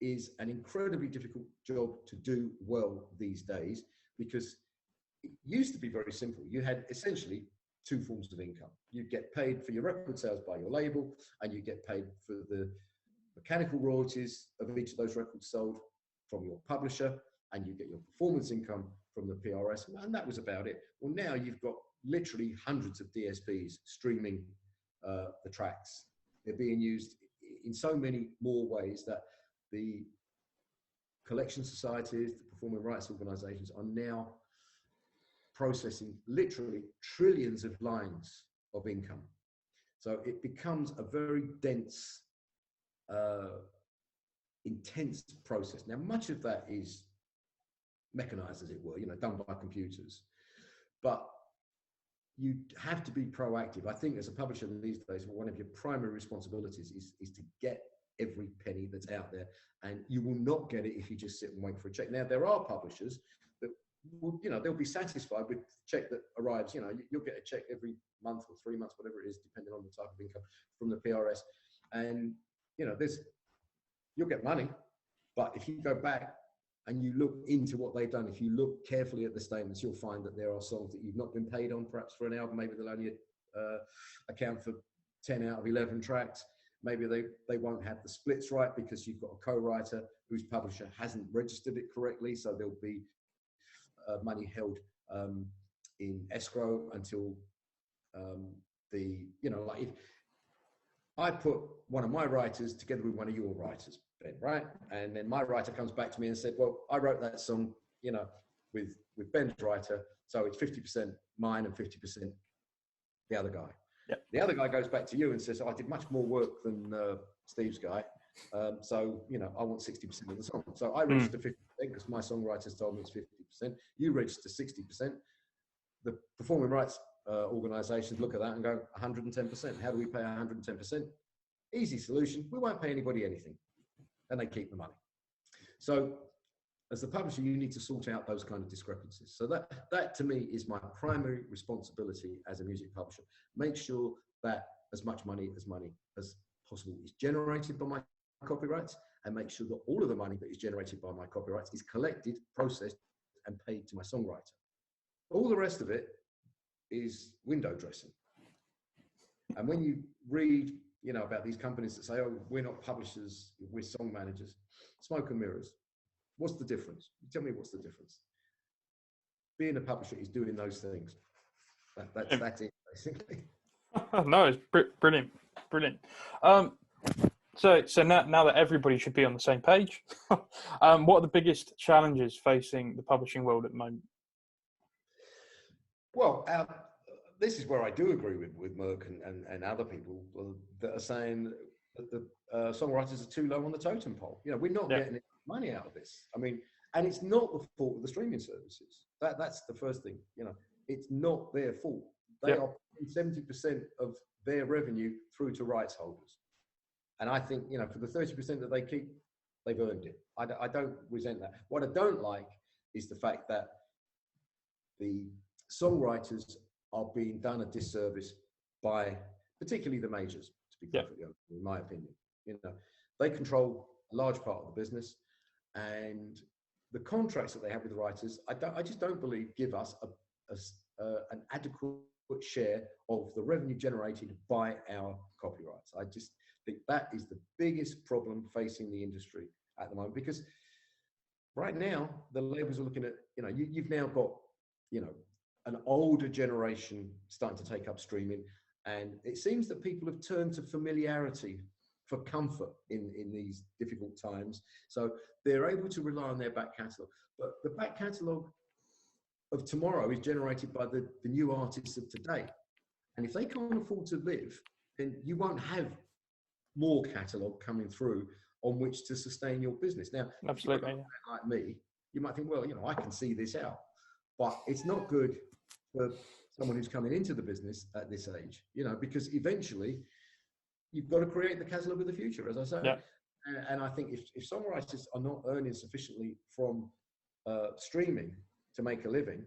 is an incredibly difficult job to do well these days, because it used to be very simple. You had essentially two forms of income. You get paid for your record sales by your label, and you get paid for the mechanical royalties of each of those records sold from your publisher, and you get your performance income from the PRS, and that was about it. Well, now you've got literally hundreds of DSPs streaming the tracks. They're being used in so many more ways that the collection societies, the performing rights organizations are now processing literally trillions of lines of income. So it becomes a very dense, intense process. Now, much of that is mechanized, as it were, you know, done by computers. But you have to be proactive. I think as a publisher these days, one of your primary responsibilities is to get every penny that's out there, and you will not get it if you just sit and wait for a check. Now, there are publishers that will, you know, they'll be satisfied with the check that arrives. You know, you'll get a check every month or 3 months, whatever it is, depending on the type of income from the PRS. And, you know, you'll get money, but if you go back and you look into what they've done, if you look carefully at the statements, you'll find that there are songs that you've not been paid on, perhaps for an album. Maybe they'll only account for 10 out of 11 tracks. Maybe they won't have the splits right because you've got a co-writer whose publisher hasn't registered it correctly. So there'll be money held in escrow until like if I put one of my writers together with one of your writers, Ben, right? And then my writer comes back to me and said, well, I wrote that song, with Ben's writer. So it's 50% mine and 50% the other guy. Yep. The other guy goes back to you and says, I did much more work than Steve's guy. So, I want 60% of the song. So I register 50% because my songwriters told me it's 50%. You register 60%. The performing rights organisations look at that and go 110%. How do we pay 110%? Easy solution. We won't pay anybody anything. And they keep the money. So as the publisher, you need to sort out those kind of discrepancies. So that to me is my primary responsibility as a music publisher. Make sure that as much money as possible is generated by my copyrights, and make sure that all of the money that is generated by my copyrights is collected, processed, and paid to my songwriter. All the rest of it is window dressing. And when you read, about these companies that say, oh, we're not publishers, we're song managers, smoke and mirrors. What's the difference? Tell me what's the difference. Being a publisher is doing those things. That's it, basically. No, it's brilliant. So now that everybody should be on the same page, what are the biggest challenges facing the publishing world at the moment? Well, this is where I do agree with Merck and other people that are saying that the songwriters are too low on the totem pole. We're not getting money out of this. I mean, and it's not the fault of the streaming services. That's the first thing. It's not their fault. They are paying 70% of their revenue through to rights holders. And I think, for the 30% that they keep, they've earned it. I don't resent that. What I don't like is the fact that the songwriters are being done a disservice by particularly the majors, to be perfectly honest, in my opinion. They control a large part of the business, and the contracts that they have with the writers, I just don't believe give us an adequate share of the revenue generated by our copyrights. I just think that is the biggest problem facing the industry at the moment, because right now the labels are looking at, you've now got, an older generation starting to take up streaming, and it seems that people have turned to familiarity for comfort in these difficult times. So they're able to rely on their back catalogue. But the back catalogue of tomorrow is generated by the new artists of today. And if they can't afford to live, then you won't have more catalogue coming through on which to sustain your business. Now, absolutely, if you're like me, you might think, well, I can see this out. But it's not good for someone who's coming into the business at this age, because eventually you've got to create the catalogue of the future, as I say. Yeah. And I think if songwriters are not earning sufficiently from streaming to make a living,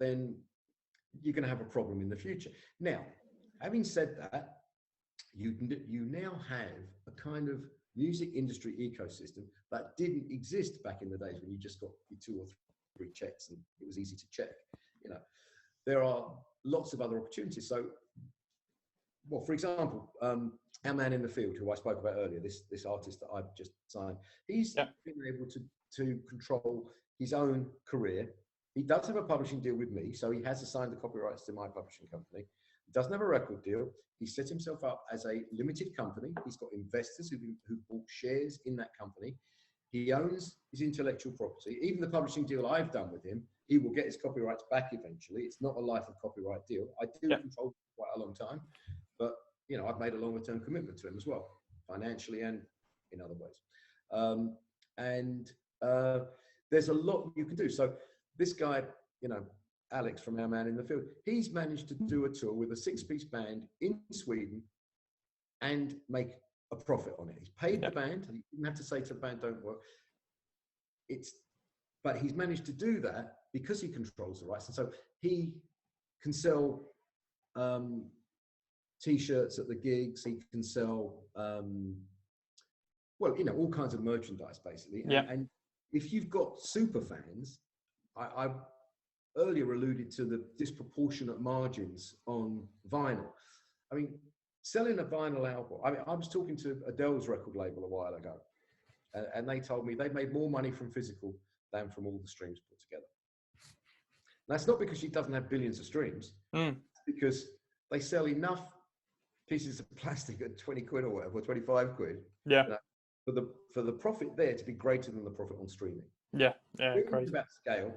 then you're going to have a problem in the future. Now, having said that, you now have a kind of music industry ecosystem that didn't exist back in the days when you just got your 2 or 3 checks and it was easy to check. There are lots of other opportunities. So, well, for example, our man in the field, who I spoke about earlier, this artist that I've just signed, he's been able to control his own career. He does have a publishing deal with me, so he has assigned the copyrights to my publishing company. He doesn't have a record deal. He set himself up as a limited company. He's got investors who bought shares in that company. He owns his intellectual property. Even the publishing deal I've done with him, he will get his copyrights back eventually. It's not a life of copyright deal. I do control it for quite a long time, but I've made a longer term commitment to him as well, financially and in other ways. There's a lot you can do. So this guy, Alex from Our Man in the Field, he's managed to do a tour with a 6-piece band in Sweden and make a profit on it. He's paid the band. He didn't have to say to the band, don't work. But he's managed to do that because he controls the rights. And so he can sell T-shirts at the gigs. He can sell, all kinds of merchandise, basically. And if you've got super fans, I earlier alluded to the disproportionate margins on vinyl. I mean, selling a vinyl album. I mean, I was talking to Adele's record label a while ago, and they told me they made more money from physical than from all the streams put together. That's not because she doesn't have billions of streams, it's because they sell enough pieces of plastic at 20 quid or whatever, or 25 quid, Yeah. For the profit there to be greater than the profit on streaming. Yeah. Streaming Crazy. is about scale.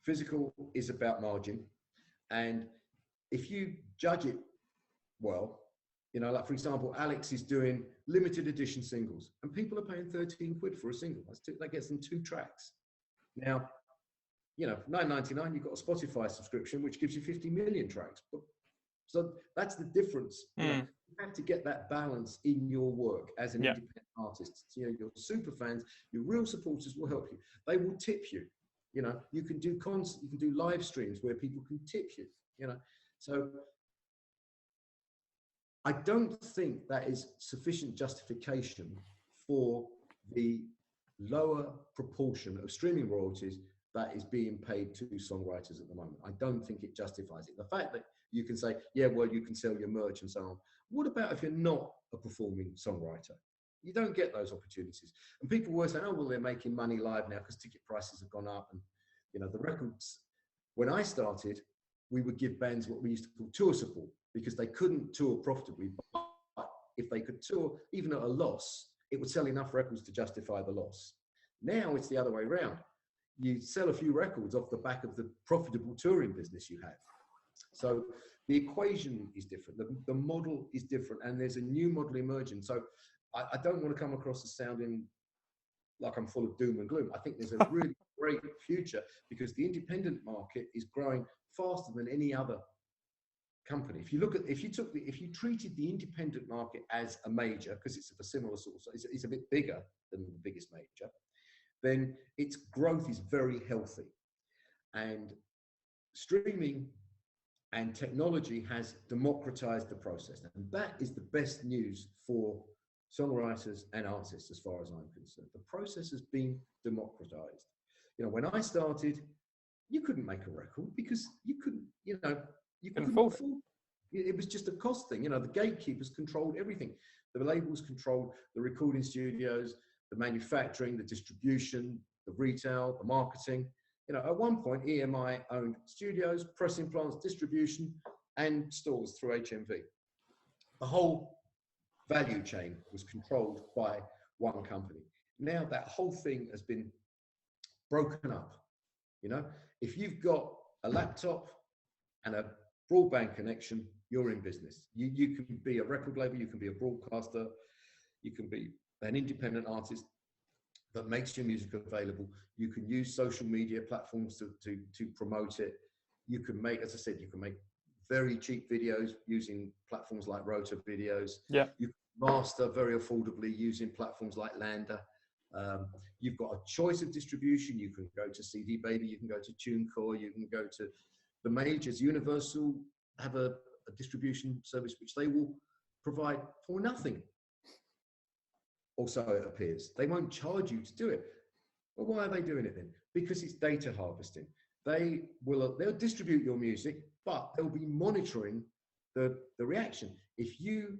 Physical is about margin. And if you judge it well, you know, like for example, Alex is doing limited edition singles, and people are paying 13 quid for a single. That gets them 2 tracks. Now, you know, for $9.99, you've got a Spotify subscription, which gives you 50 million tracks. So that's the difference. You know, you have to get that balance in your work as an independent artist. So, you know, your super fans, your real supporters will help you. They will tip you. You know, you can do you can do live streams where people can tip you. You know, so I don't think that is sufficient justification for the lower proportion of streaming royalties that is being paid to songwriters at the moment. I don't think it justifies it. The fact that you can say, yeah, well, you can sell your merch and so on. What about if you're not a performing songwriter? You don't get those opportunities. And people were saying, oh, well, they're making money live now because ticket prices have gone up. And, you know, the records, when I started, we would give bands what we used to call tour support because they couldn't tour profitably. But if they could tour, even at a loss, it would sell enough records to justify the loss. Now it's the other way around. You sell a few records off the back of the profitable touring business you have. So the equation is different. The model is different, and there's a new model emerging. So I don't want to come across as sounding like I'm full of doom and gloom. I think there's a really great future because the independent market is growing faster than any other company. If you treated the independent market as a major, because it's of a similar sort of, it's a bit bigger than the biggest major, then its growth is very healthy. And streaming and technology has democratized the process. And that is the best news for songwriters and artists, as far as I'm concerned. The process has been democratized. You know, when I started, you couldn't make a record because you couldn't afford it. It was just a cost thing. You know, the gatekeepers controlled everything. The labels controlled the recording studios, the manufacturing, the distribution, the retail, the marketing. You know, at one point, EMI owned studios, pressing plants, distribution, and stores through HMV. The whole value chain was controlled by one company. Now that whole thing has been broken up. You know, if you've got a laptop and a broadband connection, you're in business. You can be a record label, you can be a broadcaster, you can be an independent artist that makes your music available. You can use social media platforms to promote it. You can make, as I said, you can make very cheap videos using platforms like Rota Videos. Yeah. You can master very affordably using platforms like Landa. You've got a choice of distribution. You can go to CD Baby, you can go to TuneCore, you can go to the majors. Universal have a distribution service which they will provide for nothing. Also, it appears they won't charge you to do it. Well, why are they doing it then? Because it's data harvesting. They'll distribute your music, but they'll be monitoring the reaction. If you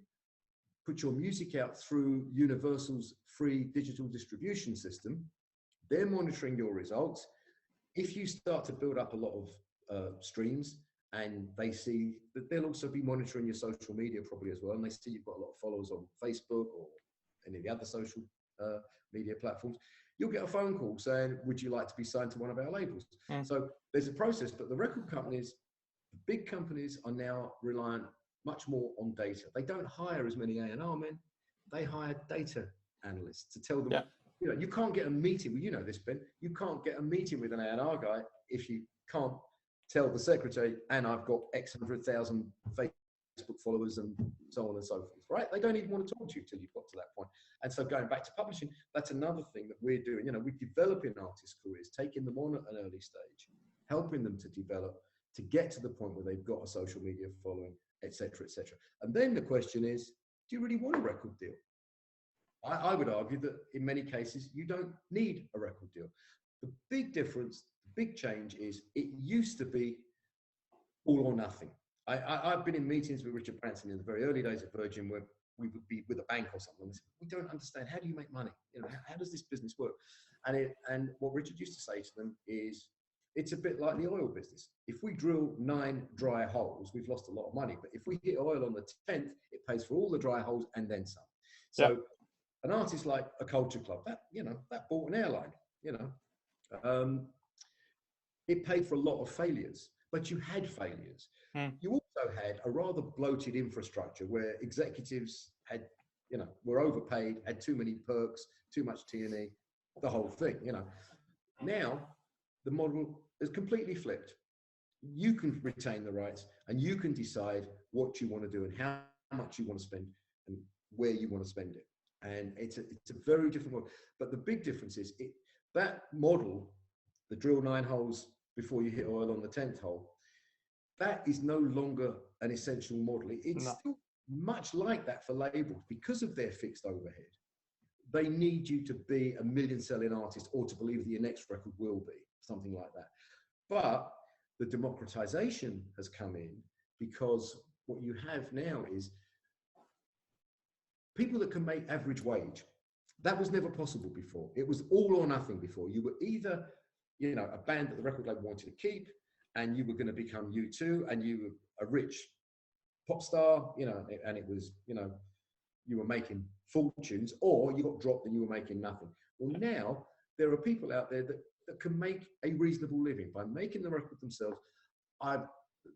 put your music out through Universal's free digital distribution system, they're monitoring your results. If you start to build up a lot of streams, and they see that, they'll also be monitoring your social media probably as well, and they see you've got a lot of followers on Facebook or any of the other social media platforms, you'll get a phone call saying, would you like to be signed to one of our labels? So there's a process, but the record companies, the big companies, are now reliant much more on data. They don't hire as many A&R men, they hire data analysts to tell them, you know, you can't get a meeting, well, you know this, Ben, you can't get a meeting with an A&R guy if you can't tell the secretary, and I've got X 100,000 Facebook followers and so on and so forth, right? They don't even want to talk to you till you've got to that point. And so going back to publishing, that's another thing that we're doing. You know, we're developing artists' careers, taking them on at an early stage, helping them to develop, to get to the point where they've got a social media following, etc., etc. And then the question is, do you really want a record deal? I would argue that in many cases, you don't need a record deal. The big difference, the big change is it used to be all or nothing. I've been in meetings with Richard Branson in the very early days of Virgin where we would be with a bank or something. And we don't understand, how do you make money? You know, how does this business work? And what Richard used to say to them is, it's a bit like the oil business. If we drill 9 dry holes, we've lost a lot of money. But if we hit oil on the 10th, it pays for all the dry holes and then some. So an artist like a culture club, that bought an airline, it paid for a lot of failures, but you had failures. You also had a rather bloated infrastructure where executives had, were overpaid, had too many perks, too much T&E, the whole thing, Now, the model is completely flipped. You can retain the rights and you can decide what you want to do and how much you want to spend and where you want to spend it. And it's a very different model. But the big difference is that model, the drill 9 holes before you hit oil on the 10th hole, that is no longer an essential model. It's still much like that for labels because of their fixed overhead. They need you to be a million-selling artist or to believe that your next record will be, something like that. But the democratization has come in because what you have now is people that can make average wage. That was never possible before. It was all or nothing before. You were either, a band that the record label wanted to keep, and you were going to become U2, and you were a rich pop star, and it was, you were making fortunes, or you got dropped and you were making nothing. Well, now there are people out there that can make a reasonable living by making the record themselves.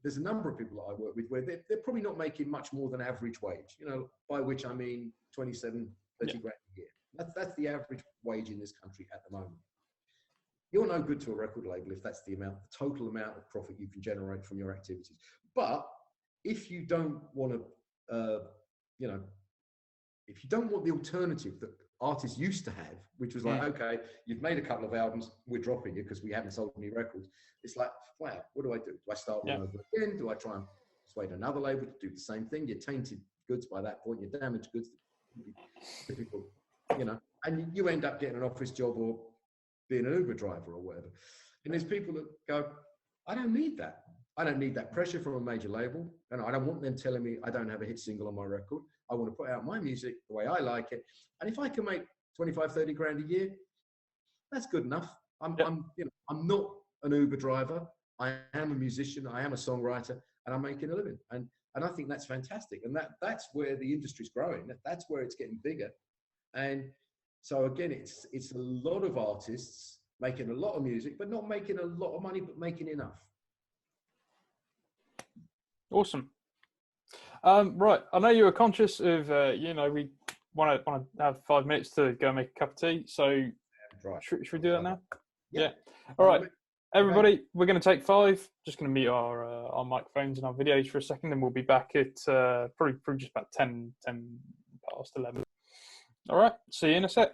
There's a number of people that I work with where they're probably not making much more than average wage, by which I mean 27, 30 grand a year. That's the average wage in this country at the moment. You're no good to a record label if that's the total amount of profit you can generate from your activities. But if you don't want to, if you don't want the alternative that artists used to have, which was like, okay, you've made a couple of albums, we're dropping you because we haven't sold any records. It's like, wow, what do I do? Do I start all over again? Do I try and persuade another label to do the same thing? You're tainted goods by that point, you're damaged goods. Difficult, and you end up getting an office job or being an Uber driver or whatever. And there's people that go, I don't need that. I don't need that pressure from a major label. And I don't want them telling me I don't have a hit single on my record. I want to put out my music the way I like it. And if I can make 25, 30 grand a year, that's good enough. I'm not an Uber driver. I am a musician. I am a songwriter, and I'm making a living. And I think that's fantastic. And that's where the industry's growing. That's where it's getting bigger. And so again, it's a lot of artists making a lot of music, but not making a lot of money, but making enough. Awesome. Right. I know you were conscious of, we want to have 5 minutes to go make a cup of tea. So should we do that now? Yeah. All right. Everybody, we're going to take 5. Just going to mute our microphones and our videos for a second, and we'll be back at probably just about 10 past 11. All right. See you in a sec.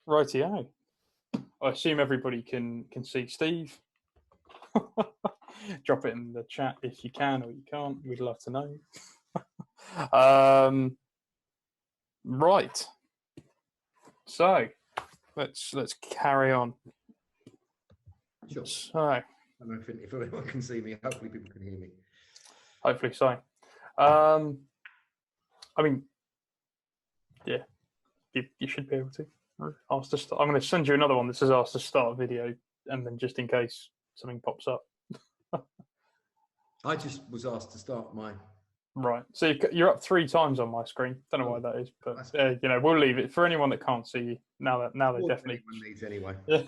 Rightio. I assume everybody can see Steve. Drop it in the chat if you can or you can't. We'd love to know. Right. So let's carry on. Sure. So I don't know if everyone can see me. Hopefully, people can hear me. hopefully so. I mean, yeah, you should be able to. Ask to start. I'm going to send you another one that says ask to start a video, and then just in case something pops up. I just was asked to start my. Right. So you're up 3 times on my screen. Don't know why that is, but you know, we'll leave it for anyone that can't see you. Now they definitely needs anyway. Yeah.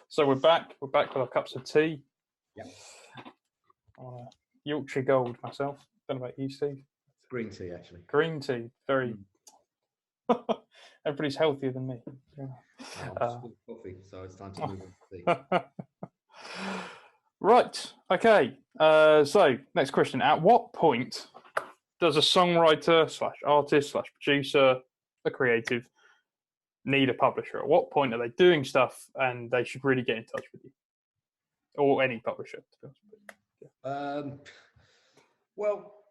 So we're back. We're back with our cups of tea. Yeah. Yorkshire Gold myself. Don't know about you, Steve. Green tea, actually. Green tea. Very. Everybody's healthier than me. Yeah. I'm full of coffee, so it's time to move on to tea. Right. Okay. So next question: at what point does a songwriter / artist / producer, a creative, need a publisher? At what point are they doing stuff and they should really get in touch with you, or any publisher? To be honest with you. Yeah. Well,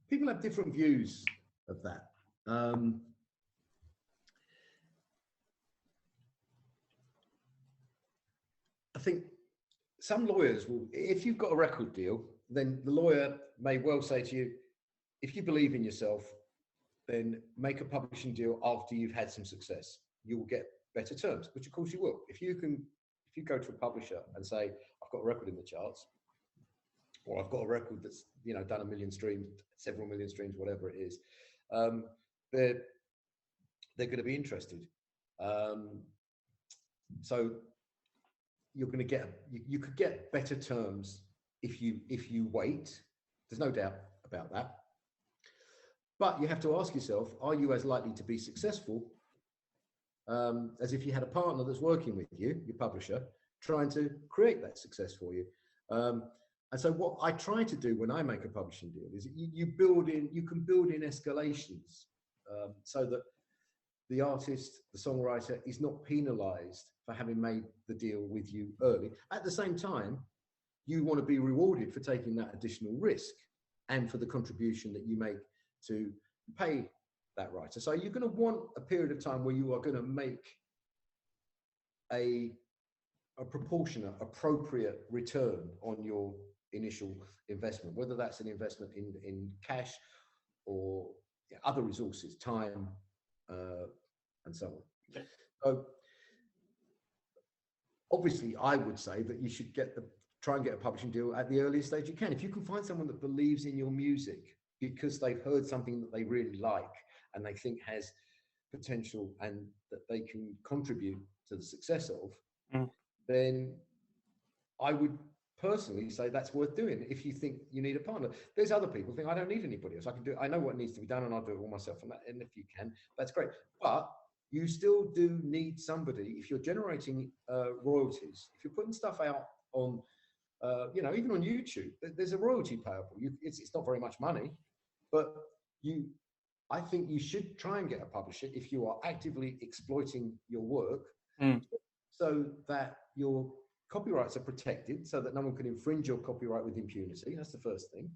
people have different views of that. I think some lawyers will, if you've got a record deal, then the lawyer may well say to you, if you believe in yourself, then make a publishing deal after you've had some success. You will get better terms, which of course you will. If you go to a publisher and say, I've got a record in the charts, or I've got a record that's done 1 million streams, several million streams, whatever it is, they're going to be interested. So you're going to get you could get better terms if you wait. There's no doubt about that. But you have to ask yourself, are you as likely to be successful as if you had a partner that's working with you, your publisher, trying to create that success for you? And so what I try to do when I make a publishing deal is you can build in escalations so that the artist, the songwriter, is not penalized for having made the deal with you early. At the same time, you want to be rewarded for taking that additional risk and for the contribution that you make to pay that writer. So you're going to want a period of time where you are going to make a proportionate, appropriate return on your initial investment, whether that's an investment in cash or other resources, time, and so on. So obviously, I would say that you should try and get a publishing deal at the earliest stage you can. If you can find someone that believes in your music because they've heard something that they really like and they think has potential and that they can contribute to the success of, then I would personally say that's worth doing. If you think you need a partner, there's other people who think I don't need anybody else. I know what needs to be done and I'll do it all myself. And if you can, that's great. But you still do need somebody. If you're generating royalties, if you're putting stuff out on, even on YouTube, there's a royalty payable. It's not very much money, but I think you should try and get a publisher if you are actively exploiting your work, so that your copyrights are protected, so that no one can infringe your copyright with impunity. That's the first thing.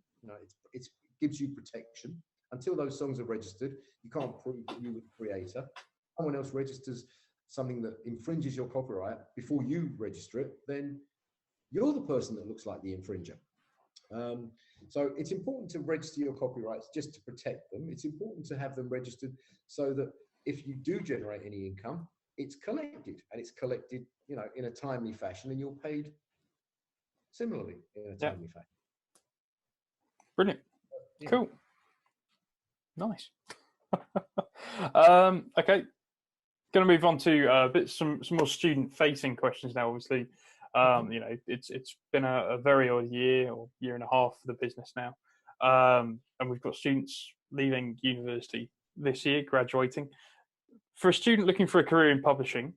It gives you protection. Until those songs are registered, you can't prove that you were the creator. Someone else registers something that infringes your copyright before you register it, then you're the person that looks like the infringer. So it's important to register your copyrights just to protect them. It's important to have them registered so that if you do generate any income, it's collected, and it's collected, in a timely fashion, and you're paid similarly in a timely fashion. Brilliant. Yeah. Cool. Nice. Okay. Going to move on to some more student-facing questions now. Obviously, it's been a very odd year or year and a half for the business now, and we've got students leaving university this year, graduating. For a student looking for a career in publishing,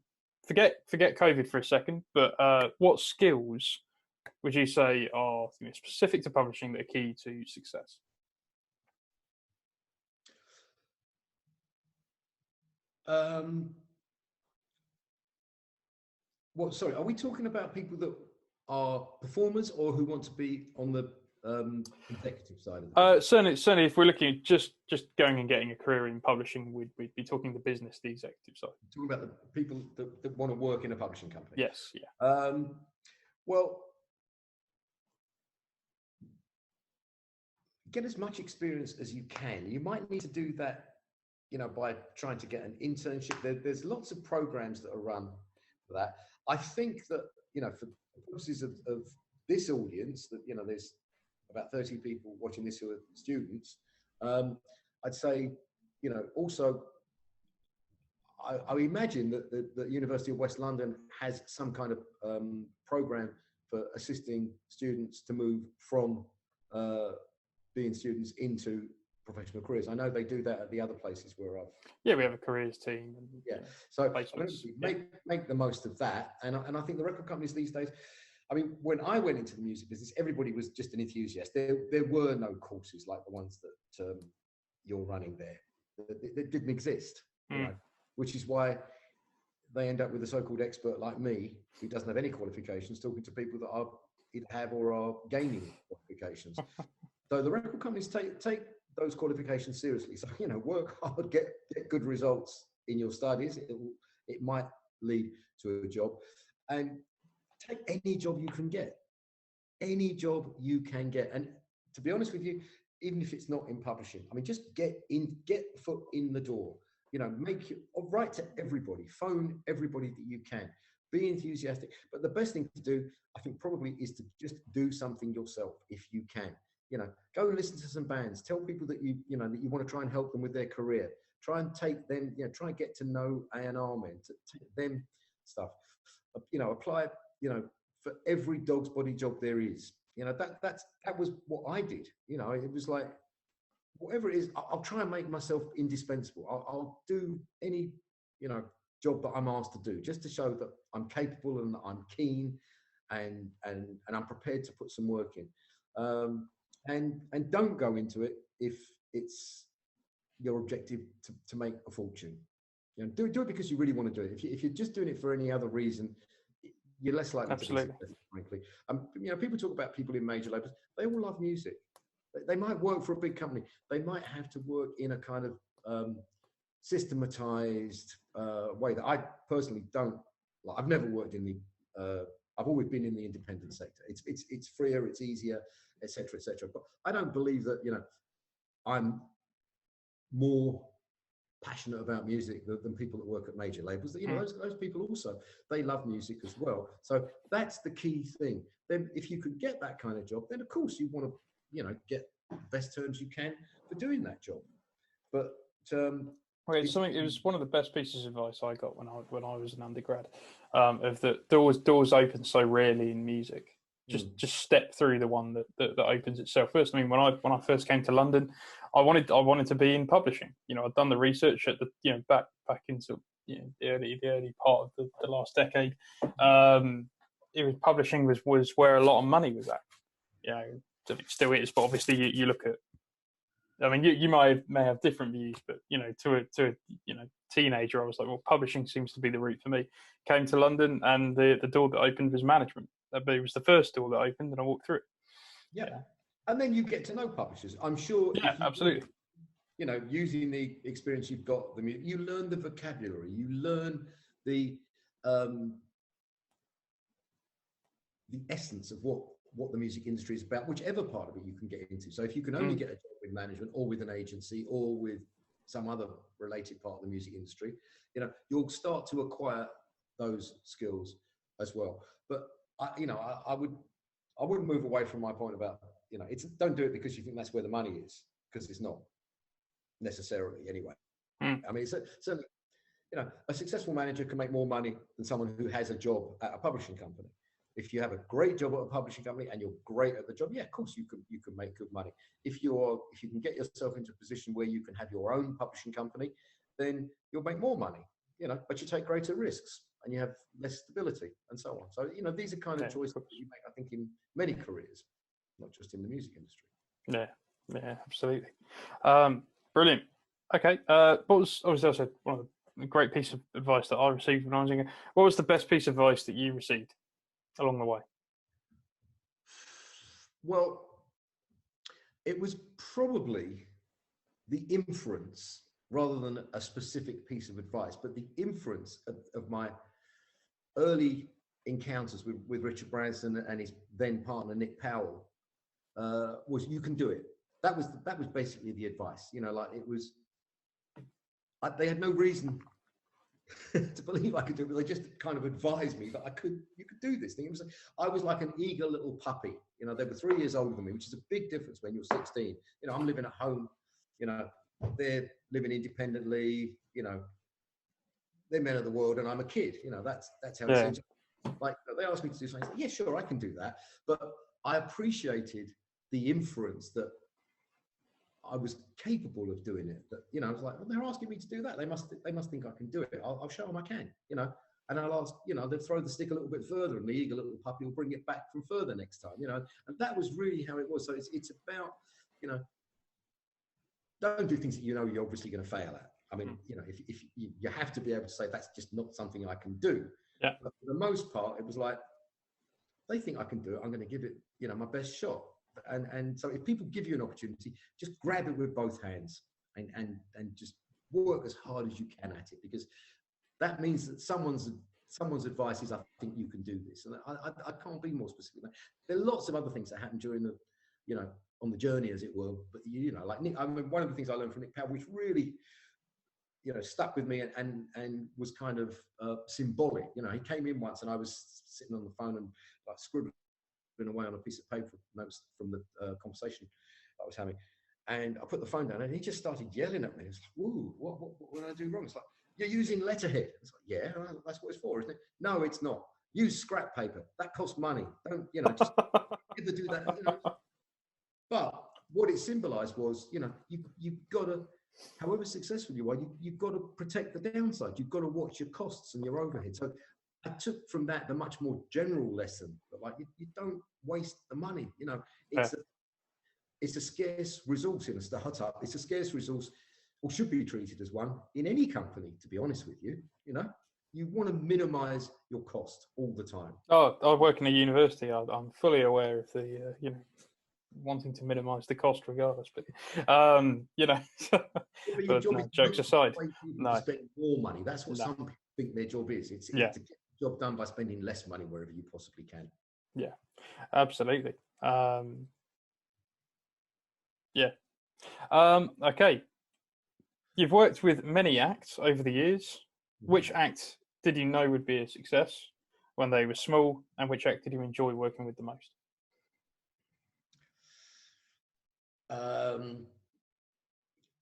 forget COVID for a second, but what skills would you say are specific to publishing that are key to success? What? Sorry, are we talking about people that are performers or who want to be on the executive side of the business? Certainly, if we're looking at just going and getting a career in publishing, we'd be talking the business, the executive side. Talking about the people that want to work in a publishing company. Yes, yeah. Well, get as much experience as you can. You might need to do that, by trying to get an internship. There's lots of programs that are run for that. I think that, for the purposes of this audience, that, there's about 30 people watching this who are students. I'd say, also, I imagine that the University of West London has some kind of program for assisting students to move from being students into professional careers. I know they do that at the other places where I've... Yeah, we have a careers team. And, so make the most of that. And I think the record companies these days, I mean, when I went into the music business, everybody was just an enthusiast. There were no courses like the ones that you're running there. They didn't exist, which is why they end up with a so-called expert like me, who doesn't have any qualifications, talking to people that either have or are gaining qualifications. So the record companies take those qualifications seriously. So, work hard, get good results in your studies. It might lead to a job. And take any job you can get. Any job you can get. And to be honest with you, even if it's not in publishing, I mean, just get foot in the door. Write to everybody, phone everybody that you can. Be enthusiastic. But the best thing to do, I think, probably is to just do something yourself if you can. Go and listen to some bands. Tell people that you want to try and help them with their career. Try and take them, try and get to know A&R men, to take them stuff. Apply, for every dog's body job there is. That was what I did. It was like, whatever it is, I'll try and make myself indispensable. I'll do any, job that I'm asked to do, just to show that I'm capable and that I'm keen and I'm prepared to put some work in. And don't go into it if it's your objective to make a fortune. Do it because you really want to do it. If you're just doing it for any other reason, you're less likely to be successful, frankly. People talk about people in major labels. They all love music. They might work for a big company. They might have to work in a kind of systematized way that I personally don't like. I've never worked in the I've always been in the independent sector. It's freer, it's easier, etc., etc. But I don't believe that I'm more passionate about music than people that work at major labels. That those people also, they love music as well. So that's the key thing. Then if you could get that kind of job, then of course you want to get the best terms you can for doing that job. But it was one of the best pieces of advice I got when I was an undergrad. Of that doors open so rarely in music. Just step through the one that opens itself first. I mean, when I first came to London, I wanted to be in publishing. I'd done the research at the back into the early part of the last decade. Publishing was where a lot of money was at. It still is, but obviously you look at. I mean, you may have different views, but to a teenager, I was like, well, publishing seems to be the route for me. Came to London, and the door that opened was management. But it was the first door that opened, and I walked through it. Yeah, and then you get to know publishers. I'm sure. Yeah, absolutely. Using the experience you've got, you learn the vocabulary, you learn the essence of what the music industry is about, whichever part of it you can get into. So if you can only get a job with management or with an agency or with some other related part of the music industry, you'll start to acquire those skills as well. But I wouldn't move away from my point about, don't do it because you think that's where the money is, because it's not necessarily anyway. I mean, certainly, a successful manager can make more money than someone who has a job at a publishing company. If you have a great job at a publishing company and you're great at the job, yeah, of course you can make good money. If you can get yourself into a position where you can have your own publishing company, then you'll make more money, but you take greater risks and you have less stability and so on. So, these are kind of choices that you make, I think, in many careers, not just in the music industry. Yeah, absolutely. Brilliant. Okay. What was obviously also one of the a great piece of advice that I received when I was younger. What was the best piece of advice that you received along the way? Well, it was probably the inference rather than a specific piece of advice, but the inference of my early encounters with Richard Branson and his then partner Nick Powell was, you can do it. That was basically the advice. You know, like it was. They had no reason to believe I could do it, but they just kind of advised me that you could do this thing. I was like an eager little puppy. You know, they were 3 years older than me, which is a big difference when you're 16. You know, I'm living at home. You know, they're living independently. You know, they're men of the world, and I'm a kid. You know, that's how it seems. Like they asked me to do something. Yeah, sure, I can do that. But I appreciated the inference that I was capable of doing it. That, you know, I was like, well, they're asking me to do that. They must think I can do it. I'll show them I can. You know, and I'll ask. You know, they'll throw the stick a little bit further, and the eager little puppy will bring it back from further next time. You know, and that was really how it was. So it's about, you know, don't do things that you know you're obviously going to fail at. I mean, you know, if you have to be able to say that's just not something I can do. Yeah. But for the most part, it was like, they think I can do it. I'm going to give it, you know, my best shot. And so if people give you an opportunity, just grab it with both hands and just work as hard as you can at it, because that means that someone's advice is, I think you can do this. And I can't be more specific. There are lots of other things that happen during the, you know, on the journey, as it were. But, you know, like Nick, I mean, one of the things I learned from Nick Powell, which really, you know, stuck with me and was kind of symbolic. You know, he came in once and I was sitting on the phone and like scribbling away on a piece of paper, notes from the conversation I was having. And I put the phone down and he just started yelling at me. It's like, ooh, what did I do wrong? It's like, you're using letterhead. It's like, yeah, that's what it's for, isn't it? No, it's not. Use scrap paper. That costs money. Don't, you know, just never do that. You know. But what it symbolized was, you know, you've got to, however successful you are, you've got to protect the downside. You've got to watch your costs and your overhead. So I took from that the much more general lesson that, like, you don't waste the money. You know, it's a scarce resource in a startup. It's a scarce resource, or should be treated as one in any company, to be honest with you. You know, you want to minimize your cost all the time. Oh, I work in a university. I'm fully aware of the, you know, wanting to minimize the cost regardless. But, you know, but no, jokes aside, no. Spend more money. That's what some people think their job is. It's to get the job done by spending less money wherever you possibly can. Yeah, absolutely. Yeah. Okay. You've worked with many acts over the years. Which act did you know would be a success when they were small, and which act did you enjoy working with the most?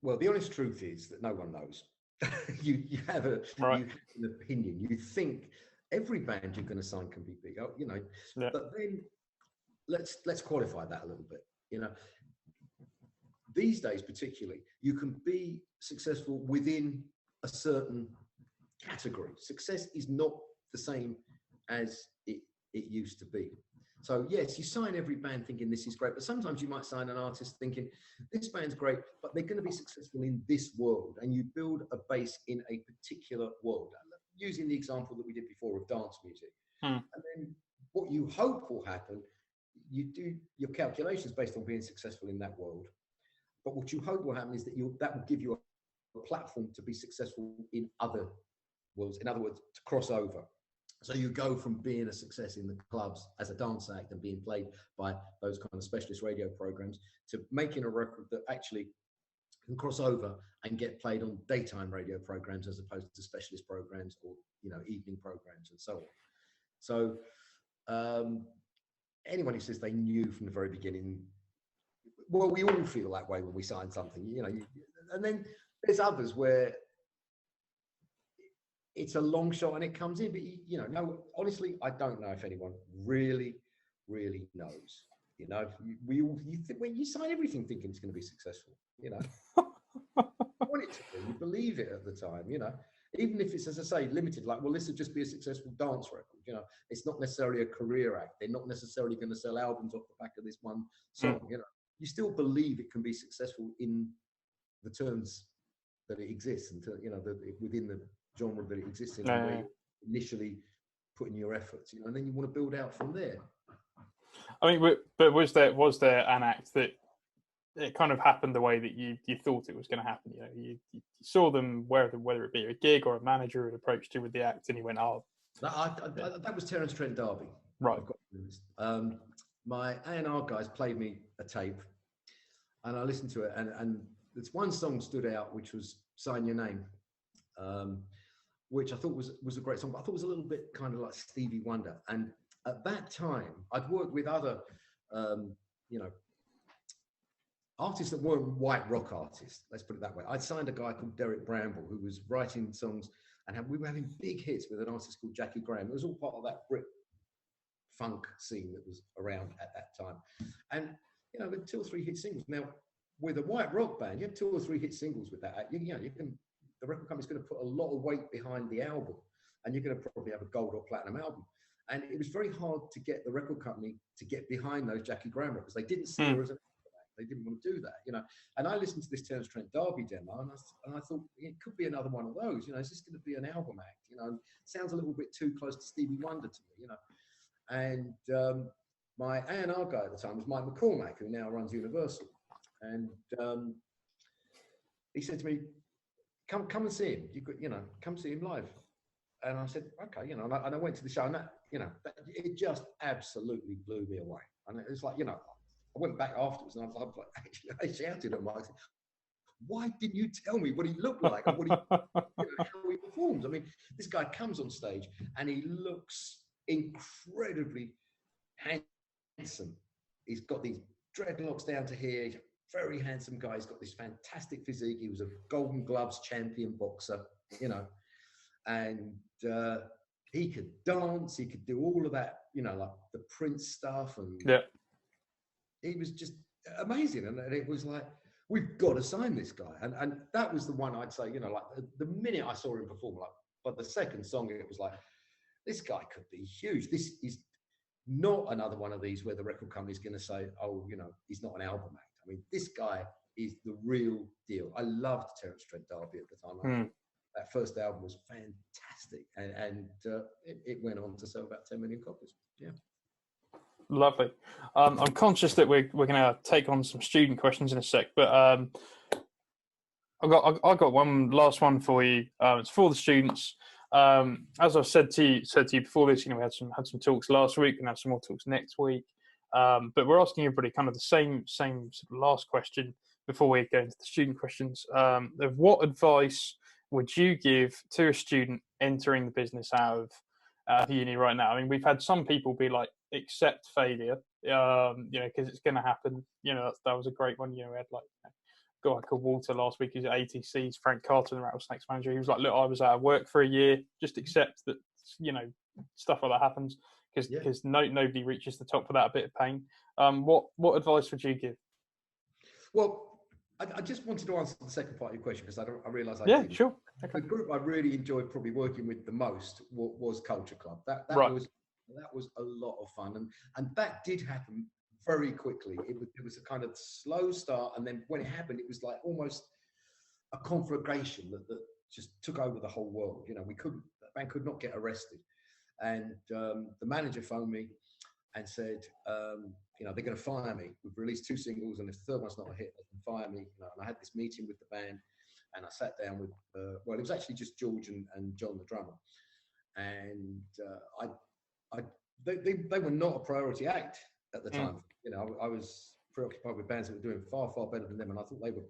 Well, the honest truth is that no one knows. you have an opinion. You think every band you're going to sign can be big, you know. Yeah. But then let's qualify that a little bit. You know, these days particularly, you can be successful within a certain category. Success is not the same as it used to be. So yes, you sign every band thinking this is great, but sometimes you might sign an artist thinking this band's great, but they're going to be successful in this world, and you build a base in a particular world. Using the example that we did before of dance music, and then what you hope will happen, you do your calculations based on being successful in that world, but what you hope will happen is that that will give you a platform to be successful in other worlds. In other words, to cross over. So you go from being a success in the clubs as a dance act and being played by those kind of specialist radio programs to making a record that actually can cross over and get played on daytime radio programs as opposed to specialist programs or, you know, evening programs and so on. So anyone who says they knew from the very beginning, well, we all feel that way when we sign something, you know. And then there's others where it's a long shot and it comes in, but you know, no, honestly, I don't know if anyone really knows. You know, when you sign everything thinking it's going to be successful, you know, you want it to be, you believe it at the time, you know, even if it's, as I say, limited, like, well, this would just be a successful dance record, you know, it's not necessarily a career act. They're not necessarily going to sell albums off the back of this one song, you know, you still believe it can be successful in the terms that it exists, and, you know, within the genre that it exists in, No, and where no, you initially put in your efforts, you know, and then you want to build out from there. I mean, but was there an act that it kind of happened the way that you thought it was going to happen? You know, you saw them, whether it be a gig or a manager had approached you with the act, and you went, "Oh, That was Terence Trent D'Arby. right." I've got this. My A&R guys played me a tape, and I listened to it, and there's one song stood out, which was "Sign Your Name," which I thought was a great song, but I thought it was a little bit kind of like Stevie Wonder. And at that time, I'd worked with other, you know, artists that weren't white rock artists. Let's put it that way. I'd signed a guy called Derek Bramble, who was writing songs, and we were having big hits with an artist called Jackie Graham. It was all part of that Brit funk scene that was around at that time. And, you know, with 2 or 3 hit singles. Now, with a white rock band, you have 2 or 3 hit singles with that. You know, the record company's going to put a lot of weight behind the album, and you're going to probably have a gold or platinum album. And it was very hard to get the record company to get behind those Jackie Graham records. They didn't see her as an act. They didn't want to do that, you know. And I listened to this Terence Trent D'Arby demo, and I thought it could be another one of those. You know, is this going to be an album act? You know, sounds a little bit too close to Stevie Wonder to me, you know. And my A&R guy at the time was Mike McCormack, who now runs Universal. And he said to me, come and see him. You know, come see him live. And I said, okay, you know, and I went to the show, and that, you know, it just absolutely blew me away. And it was like, you know, I went back afterwards, and I was like, I shouted at Mike, why didn't you tell me what he looked like and what he, you know, how he performs? I mean, this guy comes on stage and he looks incredibly handsome. He's got these dreadlocks down to here. He's a very handsome guy. He's got this fantastic physique. He was a Golden Gloves champion boxer, you know, and he could dance. He could do all of that, you know, like the Prince stuff, and he was just amazing. And it was like, we've got to sign this guy. And that was the one I'd say, you know, like the minute I saw him perform, like, but the second song, it was like, this guy could be huge. This is not another one of these where the record company's going to say, oh, you know, he's not an album act. I mean, this guy is the real deal. I loved Terence Trent D'Arby at the time. That first album was fantastic. And it went on to sell about 10 million copies. Yeah. Lovely. I'm conscious that we're going to take on some student questions in a sec, but I got one last one for you. It's for the students. As I've said to you before this, you know, we had some talks last week, and have some more talks next week. But we're asking everybody kind of the same sort of last question before we go into the student questions. Of what advice would you give to a student entering the business out of uni right now? I mean, we've had some people be like, accept failure, you know, because it's going to happen. You know, that was a great one. You know, we had like a guy called Walter last week, who's at ATC's, Frank Carter, the Rattlesnakes manager. He was like, look, I was out of work for a year. Just accept that, you know, stuff like that happens, because nobody reaches the top without a bit of pain. What advice would you give? Well, I just wanted to answer the second part of your question, because I realised I didn't. Sure. Okay. The group I really enjoyed probably working with the most was Culture Club. That was a lot of fun, and that did happen very quickly. It was a kind of slow start, and then when it happened, it was like almost a conflagration that just took over the whole world. You know, the band could not get arrested, and the manager phoned me and said, you know, they're going to fire me. We've released 2 singles, and if the third one's not a hit, they can fire me. You know, and I had this meeting with the band, and I sat down with, well, it was actually just George and John, the drummer, and they were not a priority act at the time. You know, I was preoccupied with bands that were doing far, far better than them, and I thought they were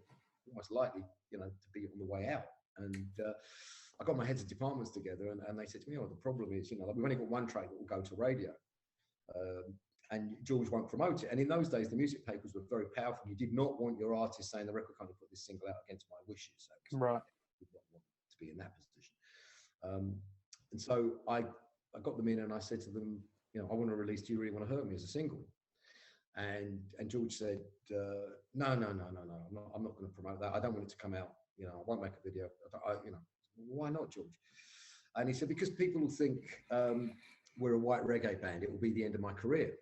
almost likely, you know, to be on the way out. And I got my heads of departments together, and they said to me, oh, the problem is, you know, like, we've only got one track that will go to radio. And George won't promote it. And in those days, the music papers were very powerful. You did not want your artist saying the record company put this single out against my wishes. So right. You did not want to be in that position. And so I got them in, and I said to them, you know, I want to release Do You Really Want to Hurt Me as a single. And George said, no, I'm not going to promote that. I don't want it to come out. You know, I won't make a video. You know, why not, George? And he said, because people will think we're a white reggae band. It will be the end of my career.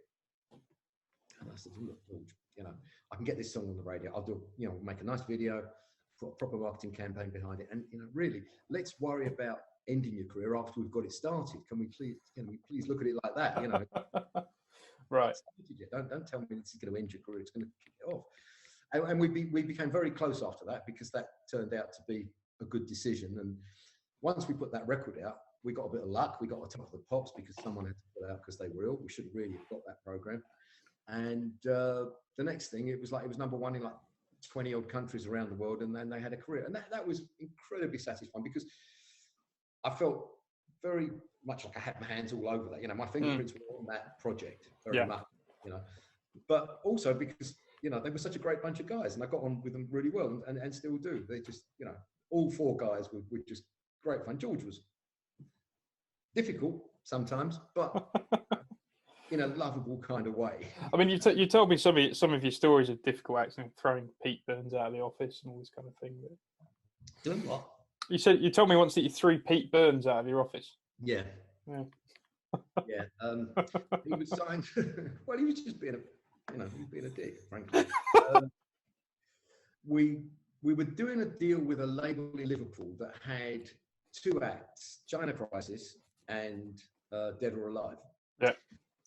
And I said, look, George, you know, I can get this song on the radio. I'll do, you know, make a nice video, put a proper marketing campaign behind it. And, you know, really, let's worry about ending your career after we've got it started. Can we please look at it like that? You know, right. Don't tell me this is going to end your career. It's going to kick it off. And we became very close after that, because that turned out to be a good decision. And once we put that record out, we got a bit of luck. We got on top of the pops because someone had to put it out because they were ill. We should really have got that program. And the next thing, it was number one in like 20 odd countries around the world, and then they had a career. And that was incredibly satisfying, because I felt very much like I had my hands all over that. You know, my fingerprints were on that project very much, you know, but also because, you know, they were such a great bunch of guys, and I got on with them really well, and still do. They just, you know, all four guys were just great fun. George was difficult sometimes, but in a lovable kind of way. I mean, you told me some of your stories of difficult acting, throwing Pete Burns out of the office and all this kind of thing. Doing what? You told me once that you threw Pete Burns out of your office. Yeah. Yeah. He was signed. Well, he was just being a dick, frankly. We were doing a deal with a label in Liverpool that had two acts: China Crisis and Dead or Alive. Yeah.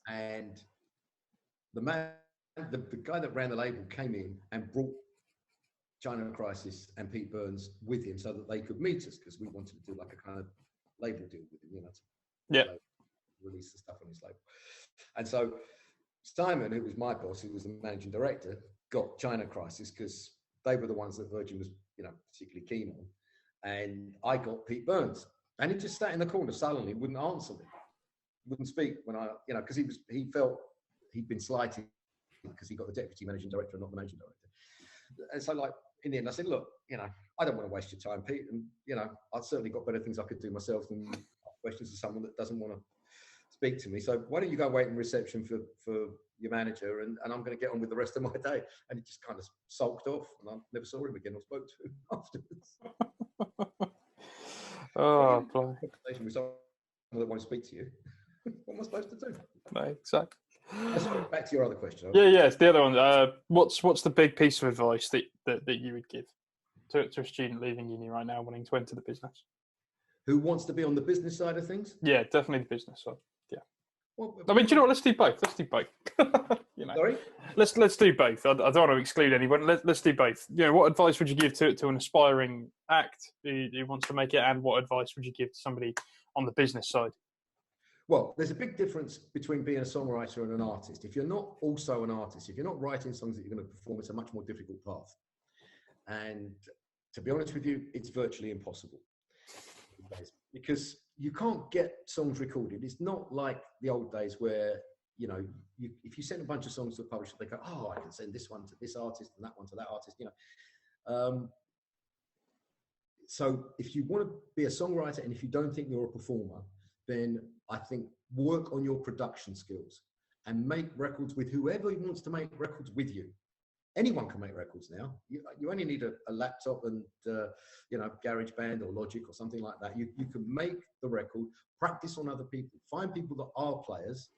And the guy that ran the label came in and brought China Crisis and Pete Burns with him so that they could meet us, because we wanted to do like a kind of label deal with him, you know, to release the stuff on his label. And so Simon, who was my boss, who was the managing director, got China Crisis because they were the ones that Virgin was, you know, particularly keen on. And I got Pete Burns, and he just sat in the corner silently, wouldn't answer me, wouldn't speak when I, you know, because he felt he'd been slighted because he got the deputy managing director and not the managing director. And so, like, in the end, I said, look, you know, I don't want to waste your time, Pete, and, you know, I've certainly got better things I could do myself than ask questions to someone that doesn't want to speak to me. So why don't you go wait in reception for your manager, and I'm going to get on with the rest of my day. And he just kind of sulked off, and I never saw him again or spoke to him afterwards. Oh, boy. Conversation with someone that won't speak to you. What am I supposed to do? No, exactly. Back to your other question. Yeah, it's the other one. What's the big piece of advice that you would give to a student leaving uni right now, wanting to enter the business? Who wants to be on the business side of things? Yeah, definitely the business side. Yeah. Well, I mean, do you know what? Let's do both. You know, sorry? Let's do both. I don't want to exclude anyone. Let's do both. You know, what advice would you give to an aspiring act who wants to make it, and what advice would you give to somebody on the business side? Well, there's a big difference between being a songwriter and an artist. If you're not also an artist, if you're not writing songs that you're going to perform, it's a much more difficult path. And to be honest with you, it's virtually impossible. Because you can't get songs recorded. It's not like the old days where, you know, if you send a bunch of songs to a publisher, they go, oh, I can send this one to this artist and that one to that artist, you know. So if you want to be a songwriter, and if you don't think you're a performer, then I think work on your production skills and make records with whoever wants to make records with you. Anyone can make records now. You only need a laptop and, you know, GarageBand or Logic or something like that. You can make the record, practice on other people, find people that are players,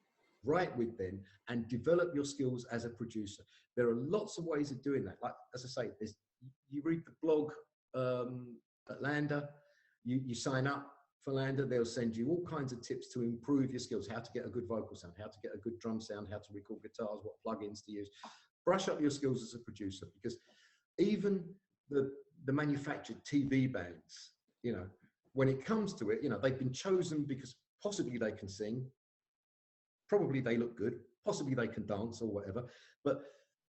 write with them, and develop your skills as a producer. There are lots of ways of doing that. Like, as I say, you read the blog at Lander, you sign up for Lander, they'll send you all kinds of tips to improve your skills, how to get a good vocal sound, how to get a good drum sound, how to record guitars, what plugins to use. Brush up your skills as a producer, because even the manufactured TV bands, you know, when it comes to it, you know, they've been chosen because possibly they can sing, probably they look good, possibly they can dance or whatever, but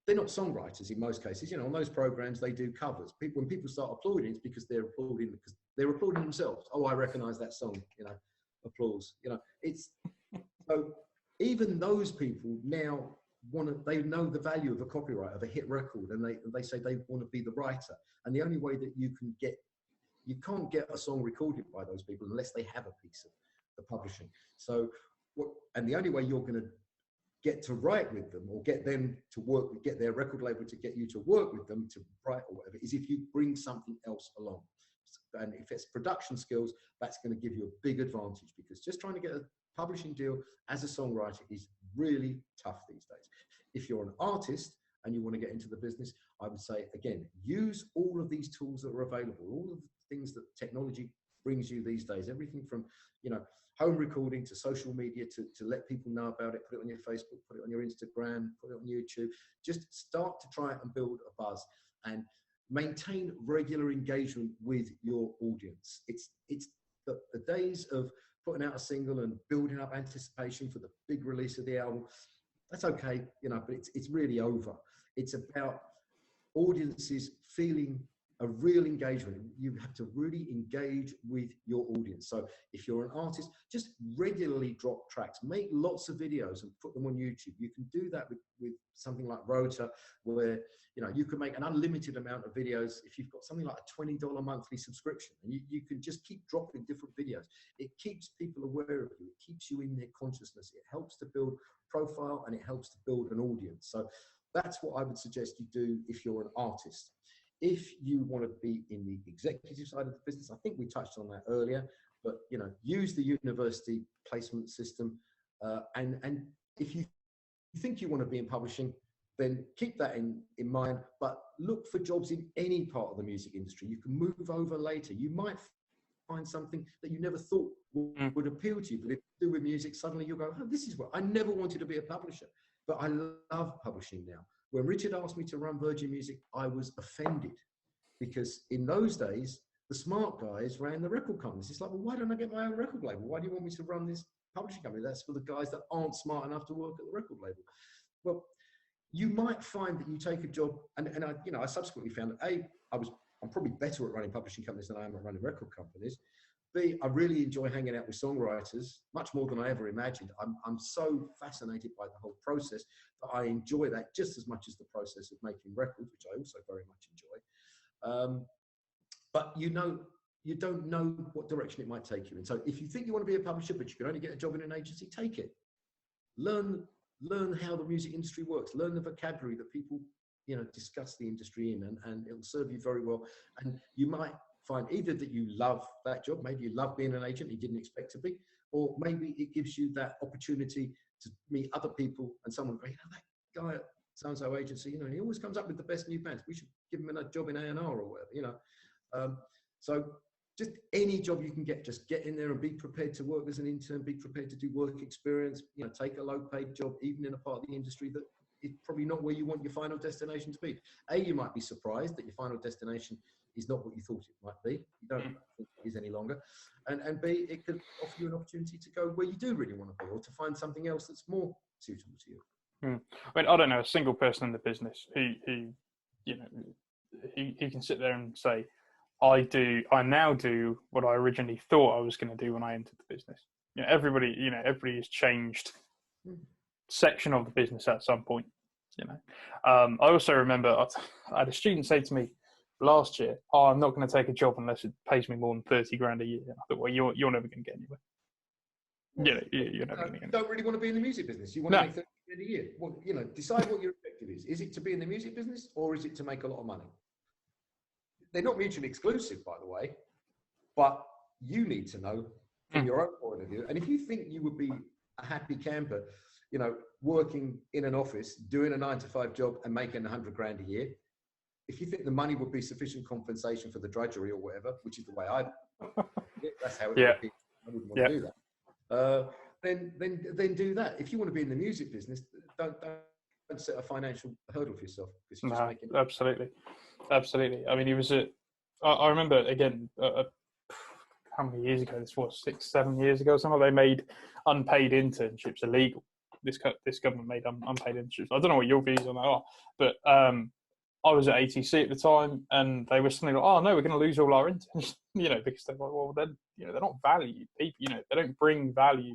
they're not songwriters in most cases. You know, on those programs they do covers. When people start applauding, it's because they're applauding themselves. Oh, I recognise that song. You know, applause. You know, it's so even those people now they know the value of a copyright, of a hit record, and they say they want to be the writer. And the only way that you can't get a song recorded by those people unless they have a piece of the publishing. So and the only way you're going to get to write with them, or get them to work with, get their record label to get you to work with them to write or whatever, is if you bring something else along. And if it's production skills, that's going to give you a big advantage, because just trying to get a publishing deal as a songwriter is really tough these days. If you're an artist and you want to get into the business, I would say, again, use all of these tools that are available, all of the things that technology brings you these days. Everything from, home recording to social media to let people know about it, put it on your Facebook, put it on your Instagram, put it on YouTube. Just start to try and build a buzz and maintain regular engagement with your audience. It's the days of putting out a single and building up anticipation for the big release of the album. That's okay, but it's really over. It's about audiences feeling a real engagement. You have to really engage with your audience. So if you're an artist, just regularly drop tracks, make lots of videos and put them on YouTube. You can do that with something like Rota, where you can make an unlimited amount of videos. If you've got something like a $20 monthly subscription, and you can just keep dropping different videos. It keeps people aware of you. It keeps you in their consciousness. It helps to build profile and it helps to build an audience. So that's what I would suggest you do if you're an artist. If you want to be in the executive side of the business, I think we touched on that earlier, but use the university placement system. And if you think you want to be in publishing, then keep that in mind, but look for jobs in any part of the music industry. You can move over later. You might find something that you never thought would appeal to you, but if you do with music, suddenly you'll go, oh, this is what I never wanted to be a publisher, but I love publishing now. When Richard asked me to run Virgin Music, I was offended, because in those days, the smart guys ran the record companies. It's like, well, why don't I get my own record label? Why do you want me to run this publishing company? That's for the guys that aren't smart enough to work at the record label. Well, you might find that you take a job, and I subsequently found that I'm probably better at running publishing companies than I am at running record companies. B, I really enjoy hanging out with songwriters much more than I ever imagined. I'm so fascinated by the whole process that I enjoy that just as much as the process of making records, which I also very much enjoy. But you don't know what direction it might take you. And so if you think you want to be a publisher, but you can only get a job in an agency, take it. Learn how the music industry works. Learn the vocabulary that people, discuss the industry in, and it'll serve you very well. And you might find either that you love that job, maybe you love being an agent you didn't expect to be, or maybe it gives you that opportunity to meet other people and someone go, that guy at so-and-so agency, he always comes up with the best new bands. We should give him a job in A&R or whatever, So just any job you can get, just get in there and be prepared to work as an intern, be prepared to do work experience, take a low-paid job, even in a part of the industry that is probably not where you want your final destination to be. You might be surprised that your final destination is not what you thought it might be. You don't think it is any longer. And B, it could offer you an opportunity to go where you do really want to be, or to find something else that's more suitable to you. I mean, I don't know a single person in the business who he can sit there and say, I now do what I originally thought I was going to do when I entered the business. Everybody has changed section of the business at some point. I also remember I had a student say to me last year, I'm not going to take a job unless it pays me more than 30 grand a year. And I thought, well, you're never going to get anywhere. You're never going to get anywhere. You don't really want to be in the music business. You want to make 30 grand a year. Well, decide what your objective is. Is it to be in the music business, or is it to make a lot of money? They're not mutually exclusive, by the way, but you need to know from your own point of view. And if you think you would be a happy camper, working in an office, doing a 9-to-5 job and making 100 grand a year, if you think the money would be sufficient compensation for the drudgery or whatever, which is the way that's how it would be. I wouldn't want to do that. Then do that. If you want to be in the music business, don't set a financial hurdle for yourself. Absolutely. I mean, I remember again, how many years ago? This was 6-7 years ago. Something they made unpaid internships illegal. This government made unpaid internships. I don't know what your views on that are, but I was at ATC at the time, and they were suddenly like, "Oh no, we're going to lose all our interns," because they're like, "Well, then, they're not valued people. They don't bring value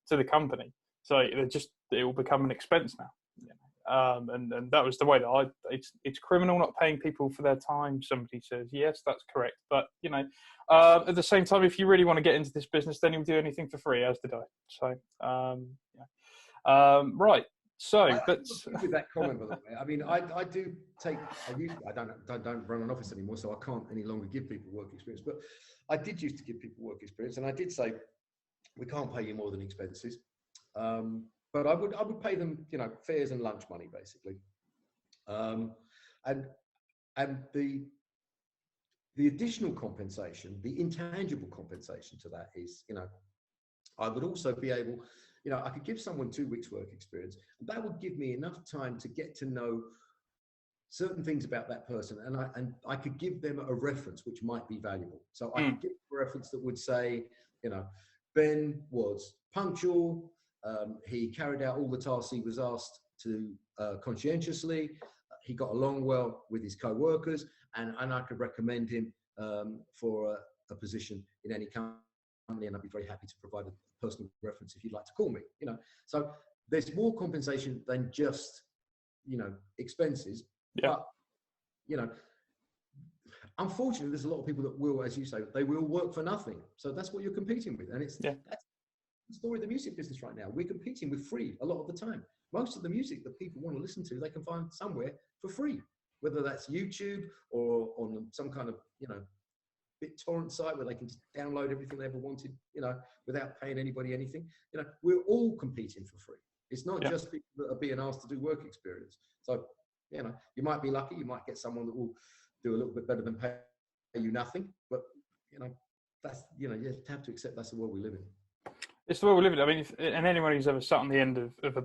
to the company, so it will become an expense now." And that was the way that it's criminal not paying people for their time. Somebody says, yes, that's correct. But, at the same time, if you really want to get into this business, then you'll do anything for free, as did I. So, right. So that's with that comment, by the way. I mean, I don't run an office anymore, so I can't any longer give people work experience. But I did used to give people work experience, and I did say, we can't pay you more than expenses. But I would pay them, fares and lunch money, basically. And The additional compensation, the intangible compensation to that is, I would also be able, I could give someone 2 weeks work experience, and that would give me enough time to get to know certain things about that person, and I could give them a reference which might be valuable. So I could give a reference that would say, Ben was punctual, he carried out all the tasks he was asked to conscientiously, he got along well with his co-workers, and I could recommend him for a position in any company, and I'd be very happy to provide a personal reference if you'd like to call me. So there's more compensation than just expenses. Yeah. But unfortunately, there's a lot of people that will, as you say, they will work for nothing. So that's what you're competing with, and that's the story of the music business right now. We're competing with free a lot of the time. Most of the music that people want to listen to, they can find somewhere for free, whether that's YouTube or on some kind of BitTorrent site where they can just download everything they ever wanted, without paying anybody anything. We're all competing for free. It's not just people that are being asked to do work experience. So, you might be lucky, you might get someone that will do a little bit better than pay you nothing, but that's, you have to accept that's the world we live in. It's the world we live in. I mean, and anyone who's ever sat on the end of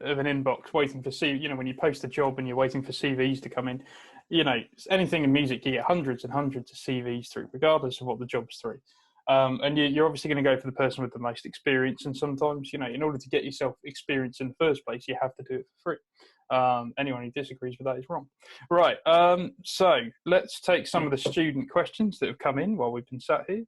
an inbox waiting for when you post a job and you're waiting for CVs to come in, anything in music, you get hundreds and hundreds of CVs through, regardless of what the job's through. And you're obviously going to go for the person with the most experience. And sometimes, in order to get yourself experience in the first place, you have to do it for free. Anyone who disagrees with that is wrong. Right. So let's take some of the student questions that have come in while we've been sat here.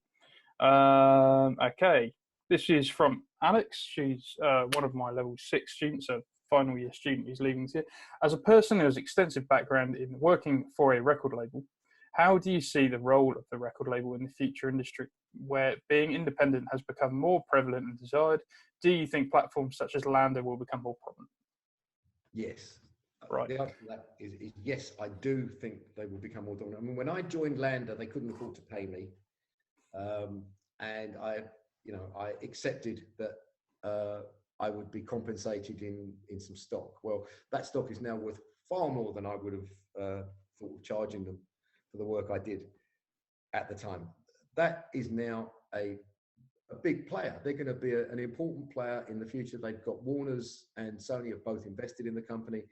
Okay. This is from Alex. She's one of my level 6 students, a final year student who's leaving this year. As a person who has extensive background in working for a record label, how do you see the role of the record label in the future industry, where being independent has become more prevalent and desired? Do you think platforms such as Lander will become more prominent? Yes. Right. The answer to that is yes, I do think they will become more dominant. I mean, when I joined Lander, they couldn't afford to pay me. And I accepted that I would be compensated in some stock. Well, that stock is now worth far more than I would have thought of charging them for the work I did at the time. That is now a big player. They're going to be an important player in the future. They've got Warner's and Sony have both invested in the company.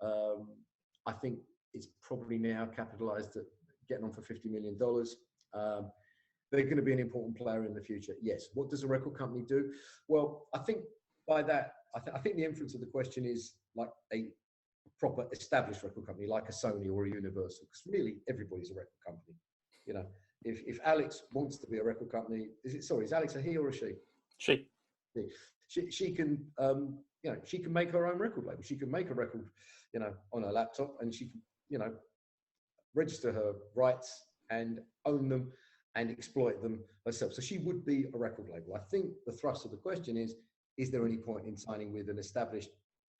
I think it's probably now capitalized at getting on for $50 million. They're going to be an important player in the future. Yes. What does a record company do? Well, I think by that, I think the inference of the question is like a proper established record company, like a Sony or a Universal, because really everybody's a record company. If Alex wants to be a record company, is Alex a he or a she? She. She can, she can make her own record label. She can make a record, on her laptop, and she can, register her rights and own them and exploit them herself. So she would be a record label. I think the thrust of the question is there any point in signing with an established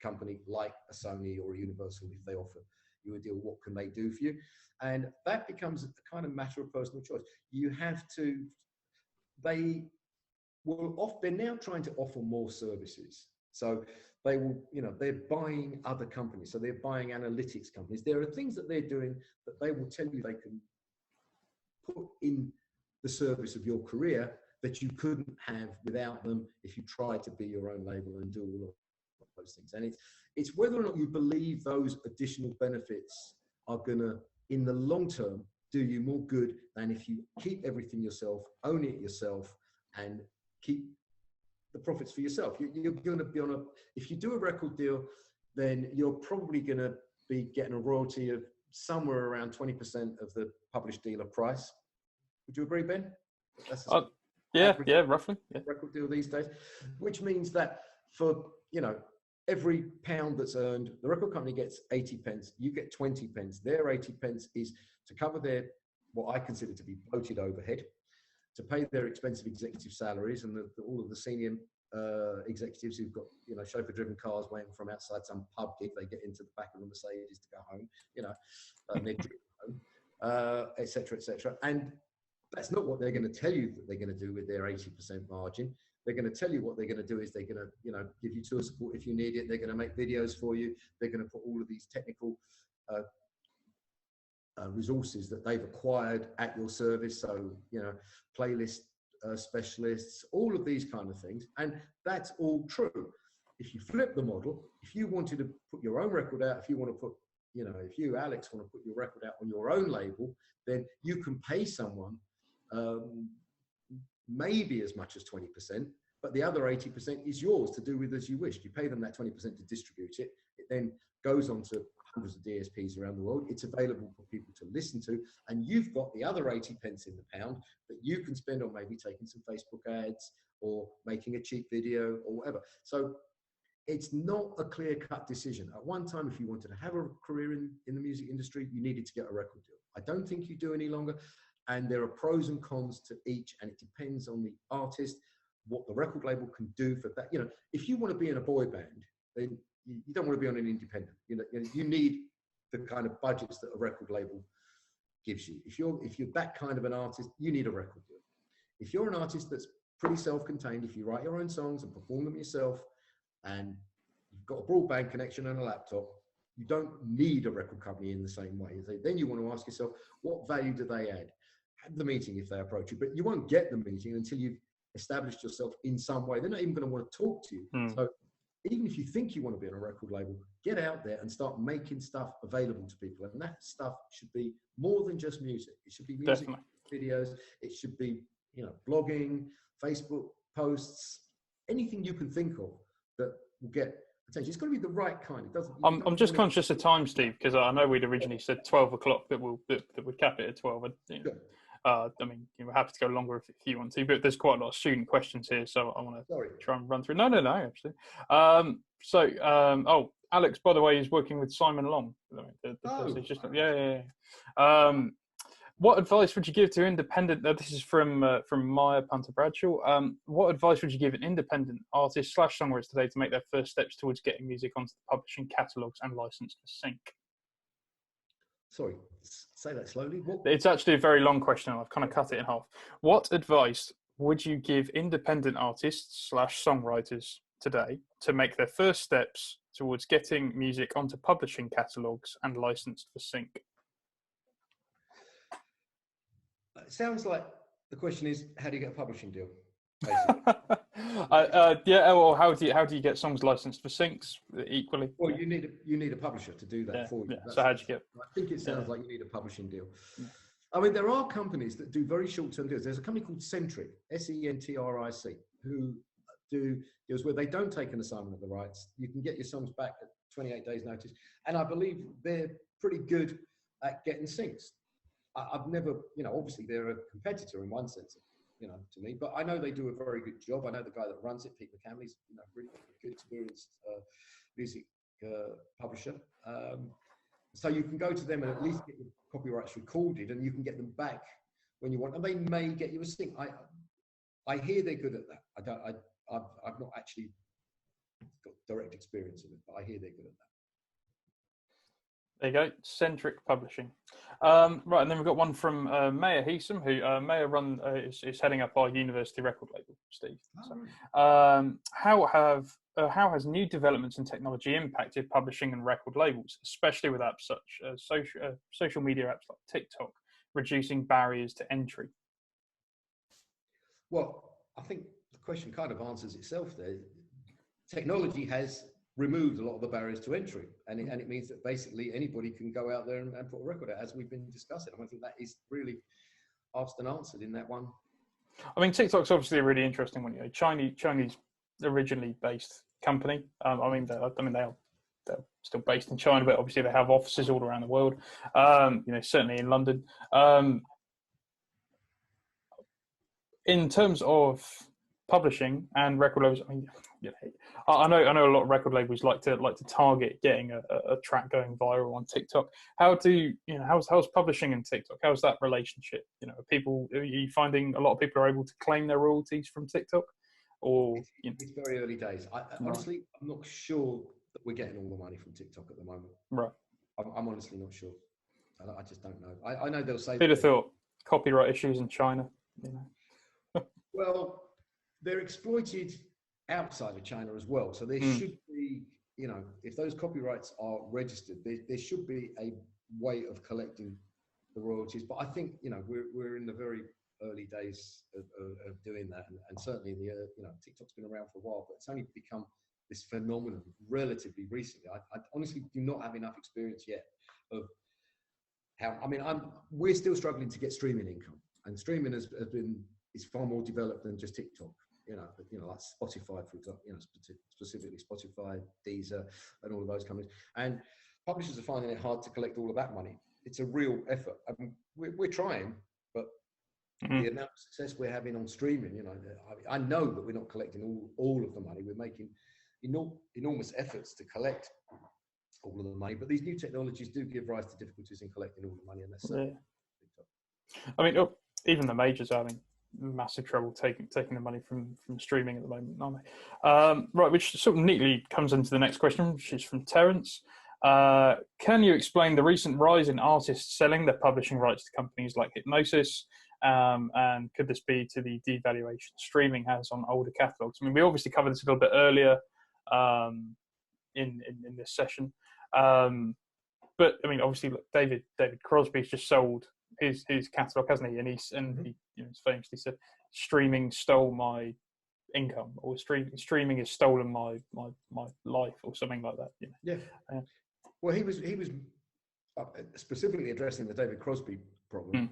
company like a Sony or a Universal if they offer you a deal? What can they do for you? And that becomes a kind of matter of personal choice. You have to, they're now trying to offer more services. So they will, they're buying other companies. So they're buying analytics companies. There are things that they're doing that they will tell you they can put in the service of your career that you couldn't have without them if you tried to be your own label and do all of those things. And it's whether or not you believe those additional benefits are going to, in the long term, do you more good than if you keep everything yourself, own it yourself, and keep the profits for yourself. You're going to be if you do a record deal, then you're probably going to be getting a royalty of somewhere around 20% of the published dealer price. Would you agree, Ben? That's roughly. Yeah. Record deal these days, which means that for, every pound that's earned, the record company gets 80 pence, you get 20 pence. Their 80 pence is to cover their, what I consider to be bloated overhead, to pay their expensive executive salaries and all of the senior executives who've got, chauffeur-driven cars waiting from outside some pub if they get into the back of a Mercedes to go home, and they're driven home, et cetera, et cetera. And that's not what they're going to tell you that they're going to do with their 80% margin. They're going to tell you what they're going to do is they're going to, give you tour support if you need it. They're going to make videos for you. They're going to put all of these technical resources that they've acquired at your service. So, playlist specialists, all of these kind of things. And that's all true. If you flip the model, if you wanted to put your own record out, if you want to put, if you, Alex, want to put your record out on your own label, then you can pay someone maybe as much as 20%, but the other 80% is yours to do with as you wish. You pay them that 20% to distribute it. It then goes on to hundreds of DSPs around the world. It's available for people to listen to, and you've got the other 80 pence in the pound that you can spend on maybe taking some Facebook ads or making a cheap video or whatever. So it's not a clear-cut decision. At one time, if you wanted to have a career in the music industry, you needed to get a record deal. I don't think you do any longer, and there are pros and cons to each, and it depends on the artist, what the record label can do for that. If you want to be in a boy band, then you don't want to be on an independent. You need the kind of budgets that a record label gives you. If you're that kind of an artist, you need a record deal. If you're an artist that's pretty self-contained, if you write your own songs and perform them yourself, and you've got a broadband connection and a laptop, you don't need a record company in the same way. Then you want to ask yourself, what value do they add? Have the meeting if they approach you, but you won't get the meeting until you've established yourself in some way. They're not even going to want to talk to you. So even if you think you want to be on a record label, get out there and start making stuff available to people. And that stuff should be more than just music. It should be music, videos. It should be, blogging, Facebook posts, anything you can think of that will get attention. It's got to be the right kind. It doesn't. I'm just conscious of time, Steve, because I know we'd originally said 12 o'clock that we'd cap it at 12. We're happy to go longer if you want to, but there's quite a lot of student questions here, so I want to try and run through. No, actually. Alex, by the way, is working with Simon Long. What advice would you give to independent? This is from Maya Punter Bradshaw. What advice would you give an independent artist / songwriters today to make their first steps towards getting music onto the publishing catalogues and licensed for sync? Sorry, say that slowly. It's actually a very long question. I've kind of cut it in half. What advice would you give independent artists / songwriters today to make their first steps towards getting music onto publishing catalogues and licensed for sync? It sounds like the question is, how do you get a publishing deal? Or how do you get songs licensed for syncs equally? Well, you need a publisher to do that for you. So how do you get? I think it sounds like you need a publishing deal. I mean, there are companies that do very short-term deals. There's a company called Centric, Sentric, who do deals where they don't take an assignment of the rights. You can get your songs back at 28 days notice, and I believe they're pretty good at getting syncs. I've never, obviously they're a competitor in one sense, to me, but I know they do a very good job. I know the guy that runs it, Pete McCamley's, really good, experienced music publisher. So you can go to them and at least get your copyrights recorded, and you can get them back when you want, and they may get you a sync. I hear they're good at that. I've not actually got direct experience of it, but I hear they're good at that. There you go, Centric Publishing. Right, and then we've got one from Maya Heesum, who is heading up our university record label, Steve. How has new developments in technology impacted publishing and record labels, especially with apps such as social media apps like TikTok, reducing barriers to entry? Well, I think the question kind of answers itself there. Technology has removed a lot of the barriers to entry, and it means that basically anybody can go out there and put a record out, as we've been discussing. I think that is really asked and answered in that one. I mean, TikTok's obviously a really interesting one. Chinese originally based company. They're still based in China, but obviously they have offices all around the world. Certainly in London. In terms of publishing and record labels, I know a lot of record labels like to target getting a track going viral on TikTok. How's publishing in TikTok? How's that relationship? Are you finding a lot of people are able to claim their royalties from TikTok? Or it's very early days. Honestly, I'm not sure that we're getting all the money from TikTok at the moment. Right. I'm honestly not sure. I just don't know. I know they'll say. Who'd have thought copyright issues in China? Well, they're exploited outside of China as well. So there should be, if those copyrights are registered, there should be a way of collecting the royalties. But I think, you know, we're in the very early days of doing that, and certainly you know, TikTok's been around for a while, but it's only become this phenomenon relatively recently. I honestly do not have enough experience yet of how. I mean, we're still struggling to get streaming income, and streaming is far more developed than just TikTok. You know, like Spotify, for example. You know, specifically Spotify, Deezer, and all of those companies. And publishers are finding it hard to collect all of that money. It's a real effort. I mean, we're trying, but the amount of success we're having on streaming, you know, I know that we're not collecting all of the money. We're making enormous efforts to collect all of the money, but these new technologies do give rise to difficulties in collecting all the money, and that's I mean, even the majors are having massive trouble taking the money from streaming at the moment, aren't they? Right, which sort of neatly comes into the next question, which is from Terence. Can you explain the recent rise in artists selling their publishing rights to companies like Hypnosis? And could this be to the devaluation streaming has on older catalogs? I mean, we obviously covered this a little bit earlier in this session, but I mean, obviously, look, David Crosby's just sold his catalog, hasn't he? And he you know, famously said, "Streaming stole my income," or "Streaming has stolen my life," or something like that. You know? Yeah. Well, he was specifically addressing the David Crosby problem.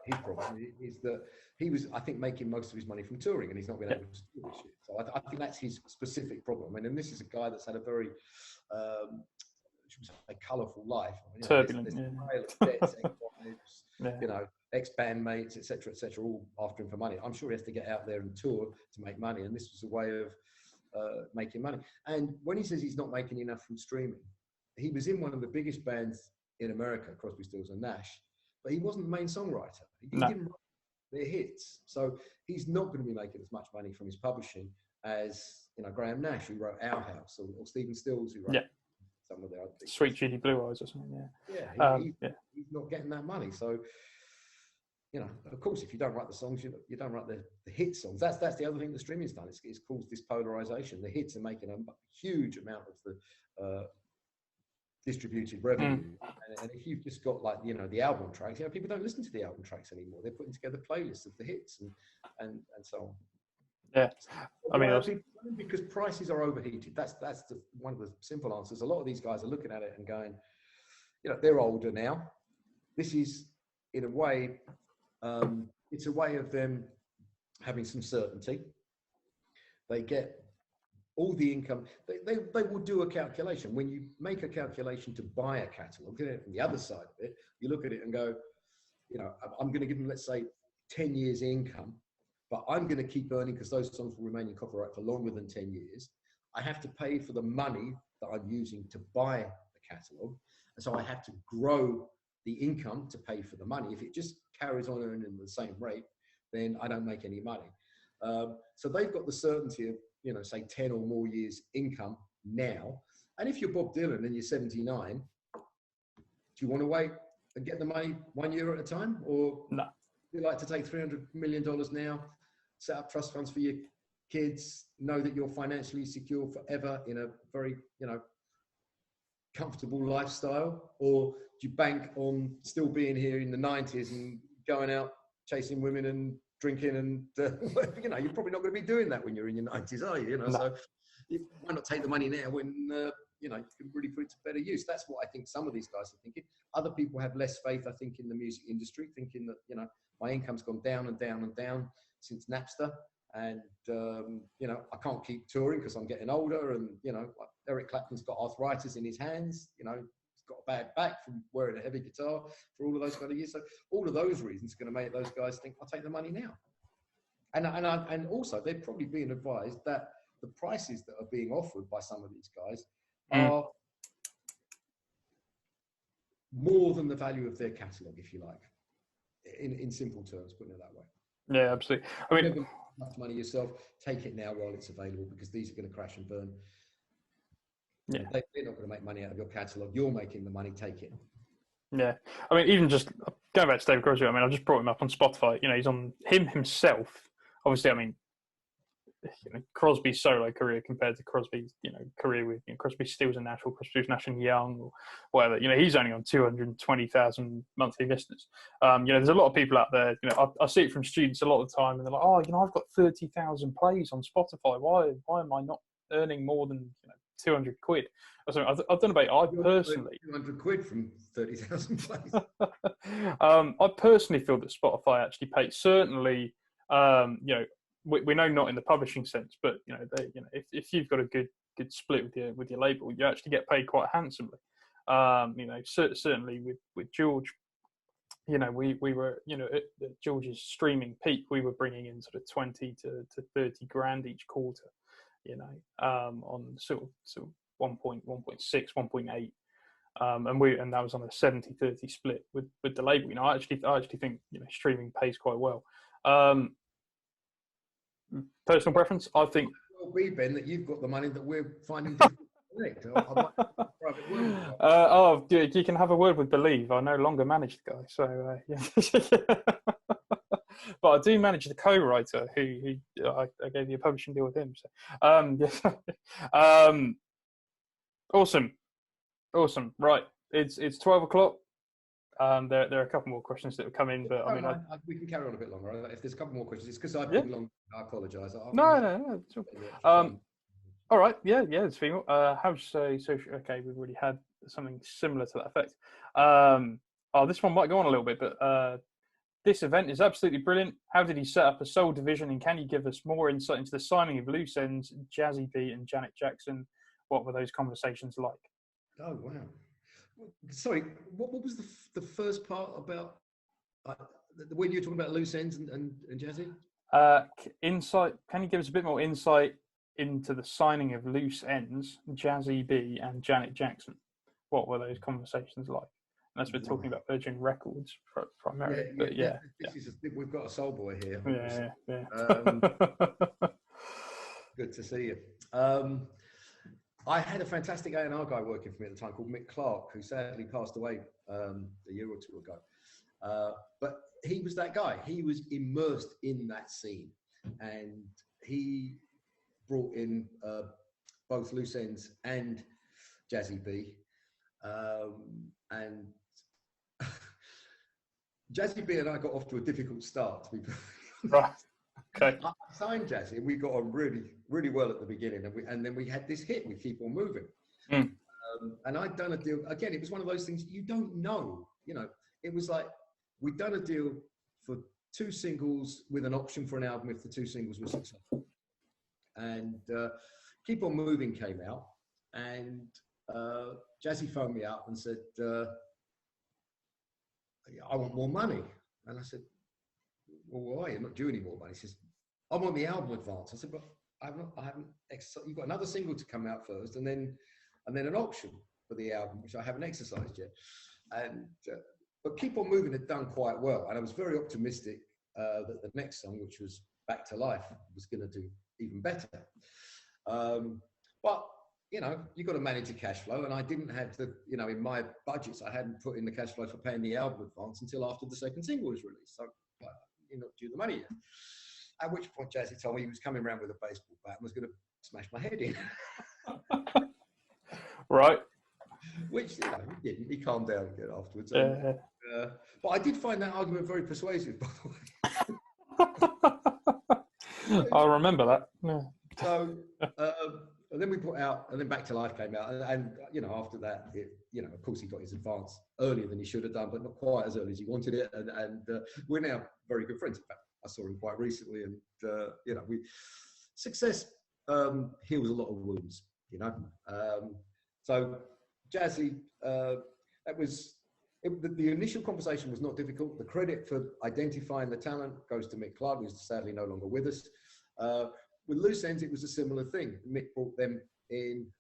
His problem is that he was, I think, making most of his money from touring, and he's not been able to do this shit. So I think that's his specific problem. I mean, and this is a guy that's had a very colourful life. I mean, turbulent, debts, you know, ex-bandmates, etc., all after him for money. I'm sure he has to get out there and tour to make money, and this was a way of making money. And when he says he's not making enough from streaming, he was in one of the biggest bands in America, Crosby, Stills and Nash, but he wasn't the main songwriter. He didn't write their hits, so he's not going to be making as much money from his publishing as, you know, Graham Nash, who wrote Our House, or Stephen Stills, who wrote some of their other things. Sweet Judy Blue Eyes or something. He's not getting that money. So, you know, of course, if you don't write the songs, you don't write the hit songs. That's the other thing the streaming's done. It's caused this polarization. The hits are making a huge amount of the distributed revenue, and if you've just got, like, you know, the album tracks, you know, people don't listen to the album tracks anymore. They're putting together playlists of the hits and so on. Yeah, I mean, because prices are overheated. That's one of the simple answers. A lot of these guys are looking at it and going, you know, they're older now. This is, in a way, it's a way of them having some certainty. They get all the income. They will do a calculation. When you make a calculation to buy a catalogue, look at it from the other side of it, you look at it and go, you know, I'm going to give them, let's say, 10 years income, but I'm going to keep earning, because those songs will remain in copyright for longer than 10 years. I have to pay for the money that I'm using to buy the catalogue. And so I have to grow the income to pay for the money. If it just carries on earning at the same rate, then I don't make any money. So they've got the certainty of, you know, say 10 or more years income now. And if you're Bob Dylan and you're 79, do you want to wait and get the money 1 year at a time? Or no, you like to take $300 million now, set up trust funds for your kids, know that you're financially secure forever in a very, you know, comfortable lifestyle? Or do you bank on still being here in the 90s and going out chasing women and drinking and you know, you're probably not going to be doing that when you're in your 90s, are you? You know, no. So why not take the money now when you know, you can really put it to better use? That's what I think some of these guys are thinking. Other people have less faith, I think, in the music industry, thinking that, you know, my income's gone down and down and down since Napster, and you know, I can't keep touring because I'm getting older, and, you know, like Eric Clapton's got arthritis in his hands, you know, he's got a bad back from wearing a heavy guitar for all of those kind of years. So all of those reasons are going to make those guys think, I'll take the money now. And also, they're probably being advised that the prices that are being offered by some of these guys are more than the value of their catalogue, if you like, in simple terms, putting it that way. Yeah, absolutely. I mean, you're much money yourself, take it now while it's available, because these are going to crash and burn. Yeah, they're not going to make money out of your catalogue. You're making the money. Take it. Yeah, I mean, even just going back to David Crosby, I mean, I just brought him up on Spotify. You know, he's on him himself. Obviously, I mean, Crosby's solo career compared to Crosby's, career with Crosby, Stills and Nash, or Crosby, Nash and Young, or whatever. He's only on 220,000 monthly listeners. There's a lot of people out there. I see it from students a lot of the time, and they're like, "Oh, I've got 30,000 plays on Spotify. Why am I not earning more than 200 quid?" I don't know about. I personally 200 quid from 30,000 plays. I personally feel that Spotify actually pays. Certainly, we know not in the publishing sense, but if you've got a good split with your label, you actually get paid quite handsomely. Certainly with George, we were at George's streaming peak, we were bringing in sort of 20 to 30 grand each quarter, on sort of 1.6, 1.8. And that was on a 70-30 split with the label. I actually think streaming pays quite well. Personal preference, I think. Well, be Ben that you've got the money that we're finding difficult to collect. You can have a word with Believe. I no longer manage the guy, so yeah. But I do manage the co-writer who I gave you a publishing deal with him. So, awesome. Right, it's 12 o'clock. There are a couple more questions that have come in, but we can carry on a bit longer. If there's a couple more questions, it's because I've been long. I apologise. No. All right, yeah, it's female. How would you say social? Okay, we've already had something similar to that effect. This one might go on a little bit, but this event is absolutely brilliant. How did he set up a soul division, and can you give us more insight into the signing of Loose Ends, Jazzy B, and Janet Jackson? What were those conversations like? Oh wow. Sorry, what was the first part about when you're talking about Loose Ends and Jazzy? Insight. Can you give us a bit more insight into the signing of Loose Ends, Jazzy B, and Janet Jackson? What were those conversations like? Unless we're talking about Virgin Records primarily, We've got a soul boy here. Yeah. Good to see you. I had a fantastic A&R guy working for me at the time called Mick Clark, who sadly passed away a year or two ago. But he was that guy. He was immersed in that scene, and he brought in both Loose Ends and Jazzy B. And Jazzy B and I got off to a difficult start, to be right. Okay. I signed Jazzy, and we got on really, really well at the beginning, and then we had this hit. We Keep On Moving, and I'd done a deal. Again, it was one of those things you don't know. It was like we'd done a deal for 2 singles with an option for an album if the 2 singles were successful. And Keep On Moving came out, and Jazzy phoned me up and said, "I want more money." And I said, "Well, why? You're not due any more money." He says, "I want the album advance." I said, "But I haven't. You've got another single to come out first, and then an option for the album, which I haven't exercised yet." And but Keep On Moving had done quite well, and I was very optimistic that the next song, which was Back to Life, was going to do even better. But you've got to manage your cash flow, and I didn't have the, in my budgets, I hadn't put in the cash flow for paying the album advance until after the second single was released. So you're not due the money yet. At which point, Jazzy told me he was coming around with a baseball bat and was going to smash my head in. Right. Which he didn't. He calmed down again afterwards. But I did find that argument very persuasive, by the way. I remember that. Yeah. So, and then we put out, and then Back to Life came out, and after that, of course, he got his advance earlier than he should have done, but not quite as early as he wanted it. And we're now very good friends. In fact, I saw him quite recently, and success heals a lot of wounds. So Jazzy, the initial conversation was not difficult. The credit for identifying the talent goes to Mick Clark, who's sadly no longer with us. With Loose Ends, it was a similar thing. Mick brought them in,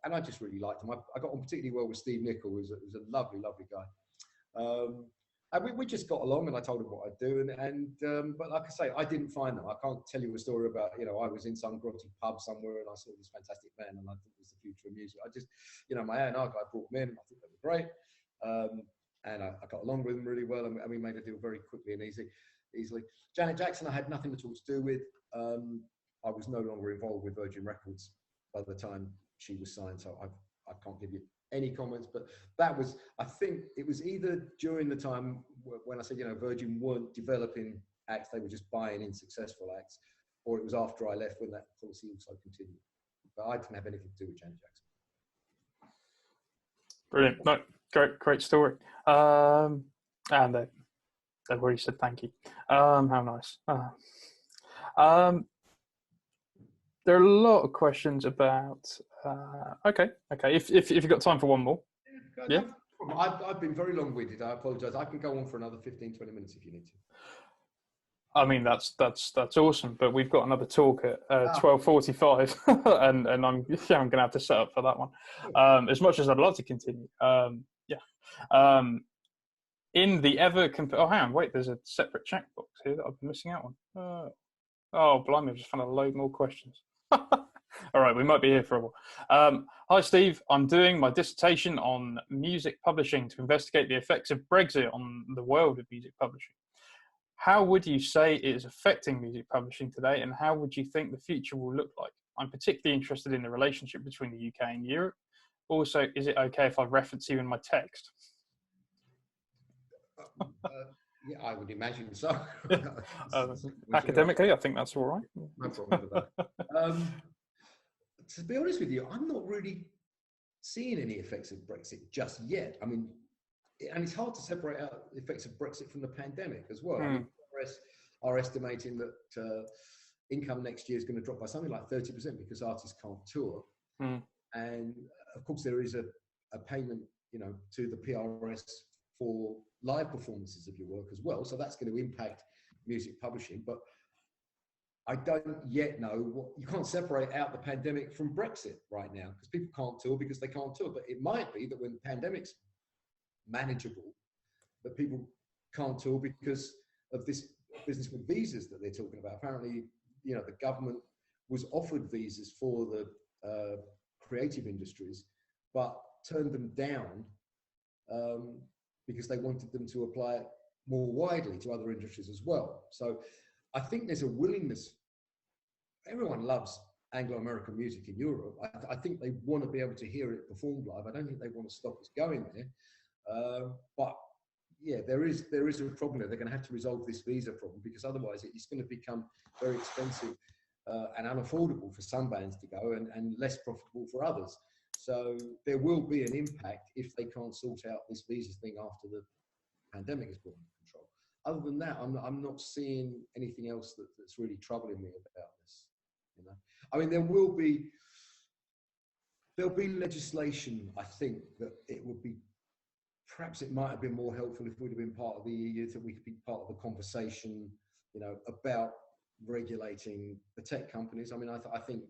and I just really liked them. I got on particularly well with Steve Nicol, who was a lovely, lovely guy. And we just got along, and I told him what I'd do. But like I say, I didn't find them. I can't tell you a story about, I was in some grotty pub somewhere and I saw this fantastic band and I thought it was the future of music. I just, my A&R guy brought them in. I think they were great. And I got along with them really well, and we made a deal very quickly and easily. Janet Jackson, I had nothing at all to do with. I was no longer involved with Virgin Records by the time she was signed, so I can't give you any comments. But that was, I think it was either during the time when I said, Virgin weren't developing acts, they were just buying in successful acts, or it was after I left when that policy also continued. But I didn't have anything to do with Janet Jackson. Brilliant. No, great story. And they've already said thank you. How nice. There are a lot of questions about. Okay. If you've got time for one more, yeah. I've been very long-winded. I apologise. I can go on for another 15, 20 minutes if you need to. I mean that's awesome, but we've got another talk at 12:45, and I'm going to have to set up for that one. As much as I'd love to continue, in the ever oh, hang on, wait, there's a separate checkbox here that I've been missing out on. Oh, blimey, I've just found a load more questions. All right, we might be here for a while. Hi, Steve. I'm doing my dissertation on music publishing to investigate the effects of Brexit on the world of music publishing. How would you say it is affecting music publishing today, and how would you think the future will look like? I'm particularly interested in the relationship between the UK and Europe. Also, is it okay if I reference you in my text? Yeah, I would imagine so. Academically, I think that's all right. No problem with that. To be honest with you, I'm not really seeing any effects of Brexit just yet. I mean, and it's hard to separate out the effects of Brexit from the pandemic as well. I mean, are estimating that income next year is going to drop by something like 30% because artists can't tour. And of course, there is a payment, to the PRS for live performances of your work as well. So that's going to impact music publishing. But I don't yet know you can't separate out the pandemic from Brexit right now because people can't tour because they can't tour. But it might be that when the pandemic's manageable, that people can't tour because of this business with visas that they're talking about. Apparently, the government was offered visas for the creative industries, but turned them down because they wanted them to apply it more widely to other industries as well. So I think there's a willingness. Everyone loves Anglo-American music in Europe. I think they want to be able to hear it performed live. I don't think they want to stop us going there. But yeah, there is a problem there. They're going to have to resolve this visa problem because otherwise it's going to become very expensive and unaffordable for some bands to go and less profitable for others. So there will be an impact if they can't sort out this visa thing after the pandemic is put under control. Other than that, I'm not seeing anything else that's really troubling me about this. I mean, there'll be legislation. I think that it would be. Perhaps it might have been more helpful if we'd have been part of the EU, that we could be part of the conversation, about regulating the tech companies. I mean, I think,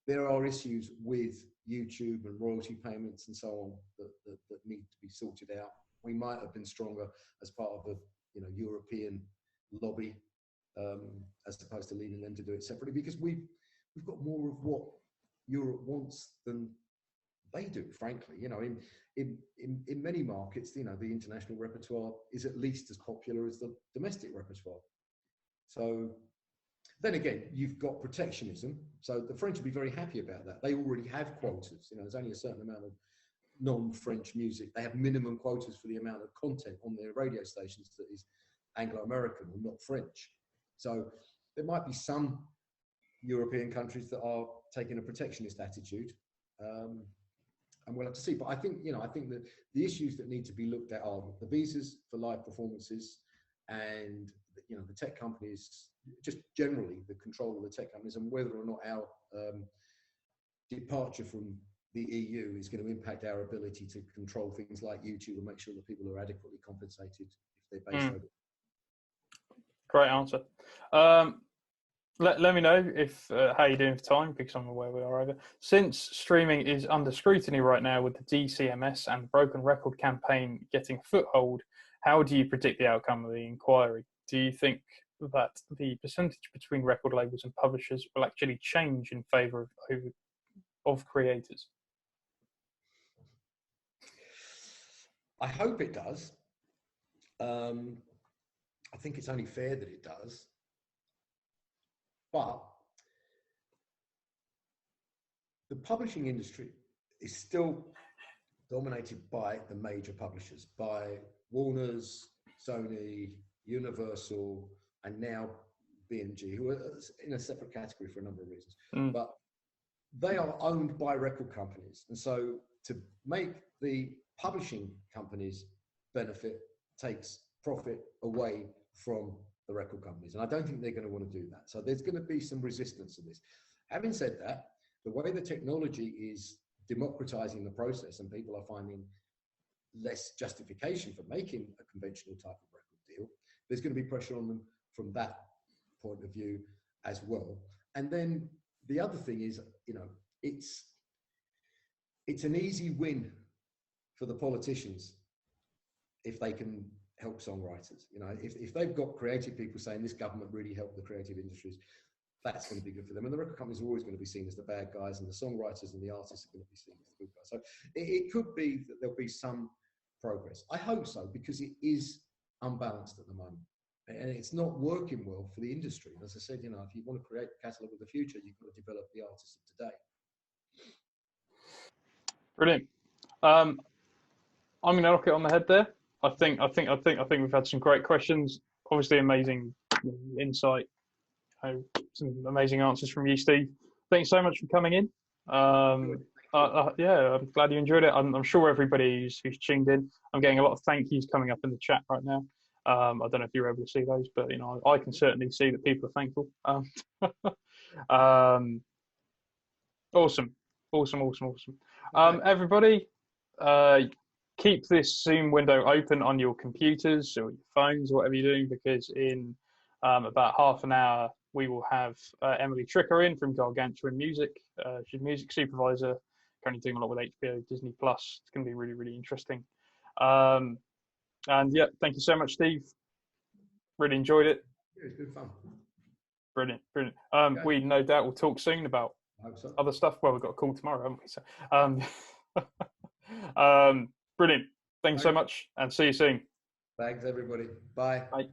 there are issues with YouTube and royalty payments and so on that need to be sorted out. We might have been stronger as part of the, European lobby, as opposed to leaving them to do it separately, because we've got more of what Europe wants than they do, frankly. In many markets, the international repertoire is at least as popular as the domestic repertoire. So then again, you've got protectionism. So the French will be very happy about that. They already have quotas. There's only a certain amount of non-French music. They have minimum quotas for the amount of content on their radio stations that is Anglo-American or not French. So there might be some European countries that are taking a protectionist attitude. And we'll have to see. But I think, that the issues that need to be looked at are the visas for live performances and, the tech companies, just generally the control of the tech companies, and whether or not our departure from the EU is going to impact our ability to control things like YouTube and make sure that people are adequately compensated if they're based over. Great answer. Let me know if how you're doing for time, because I'm aware we are over. Since streaming is under scrutiny right now with the DCMS and Broken Record campaign getting a foothold, how do you predict the outcome of the inquiry? Do you think that the percentage between record labels and publishers will actually change in favour of creators? I hope it does. I think it's only fair that it does. But the publishing industry is still dominated by the major publishers, by Warner's, Sony, Universal, and now B&G, who are in a separate category for a number of reasons. But they are owned by record companies. And so to make the publishing companies benefit takes profit away from the record companies. And I don't think they're going to want to do that. So there's going to be some resistance to this. Having said that, the way the technology is democratizing the process and people are finding less justification for making a conventional type of record deal, there's going to be pressure on them from that point of view as well. And then the other thing is, you know, it's an easy win for the politicians if they can help songwriters. You know, if they've got creative people saying this government really helped the creative industries, that's going to be good for them. And the record companies are always going to be seen as the bad guys, and the songwriters and the artists are going to be seen as the good guys. So it could be that there'll be some progress. I hope so, because it is unbalanced at the moment. And it's not working well for the industry. As I said, you know, if you want to create a catalogue of the future, you've got to develop the artists of today. Brilliant. I'm going to knock it on the head there. I think we've had some great questions. Obviously, amazing insight. Some amazing answers from you, Steve. Thanks so much for coming in. Yeah, I'm glad you enjoyed it. I'm sure everybody who's tuned in. I'm getting a lot of thank yous coming up in the chat right now. I don't know if you're able to see those, but you know, I can certainly see that people are thankful. Awesome. Everybody, keep this Zoom window open on your computers or your phones, whatever you're doing, because in about half an hour we will have Emily Tricker in from Gargantuan Music. She's music supervisor, currently doing a lot with HBO, Disney Plus. It's going to be really, really interesting. And yeah, thank you so much, Steve. Really enjoyed it. Yeah, it's been fun. Brilliant. Okay. We no doubt will talk soon about other stuff. Well, we've got a call tomorrow, haven't we? So, brilliant. Thanks so much, and see you soon. Thanks, everybody. Bye. Bye.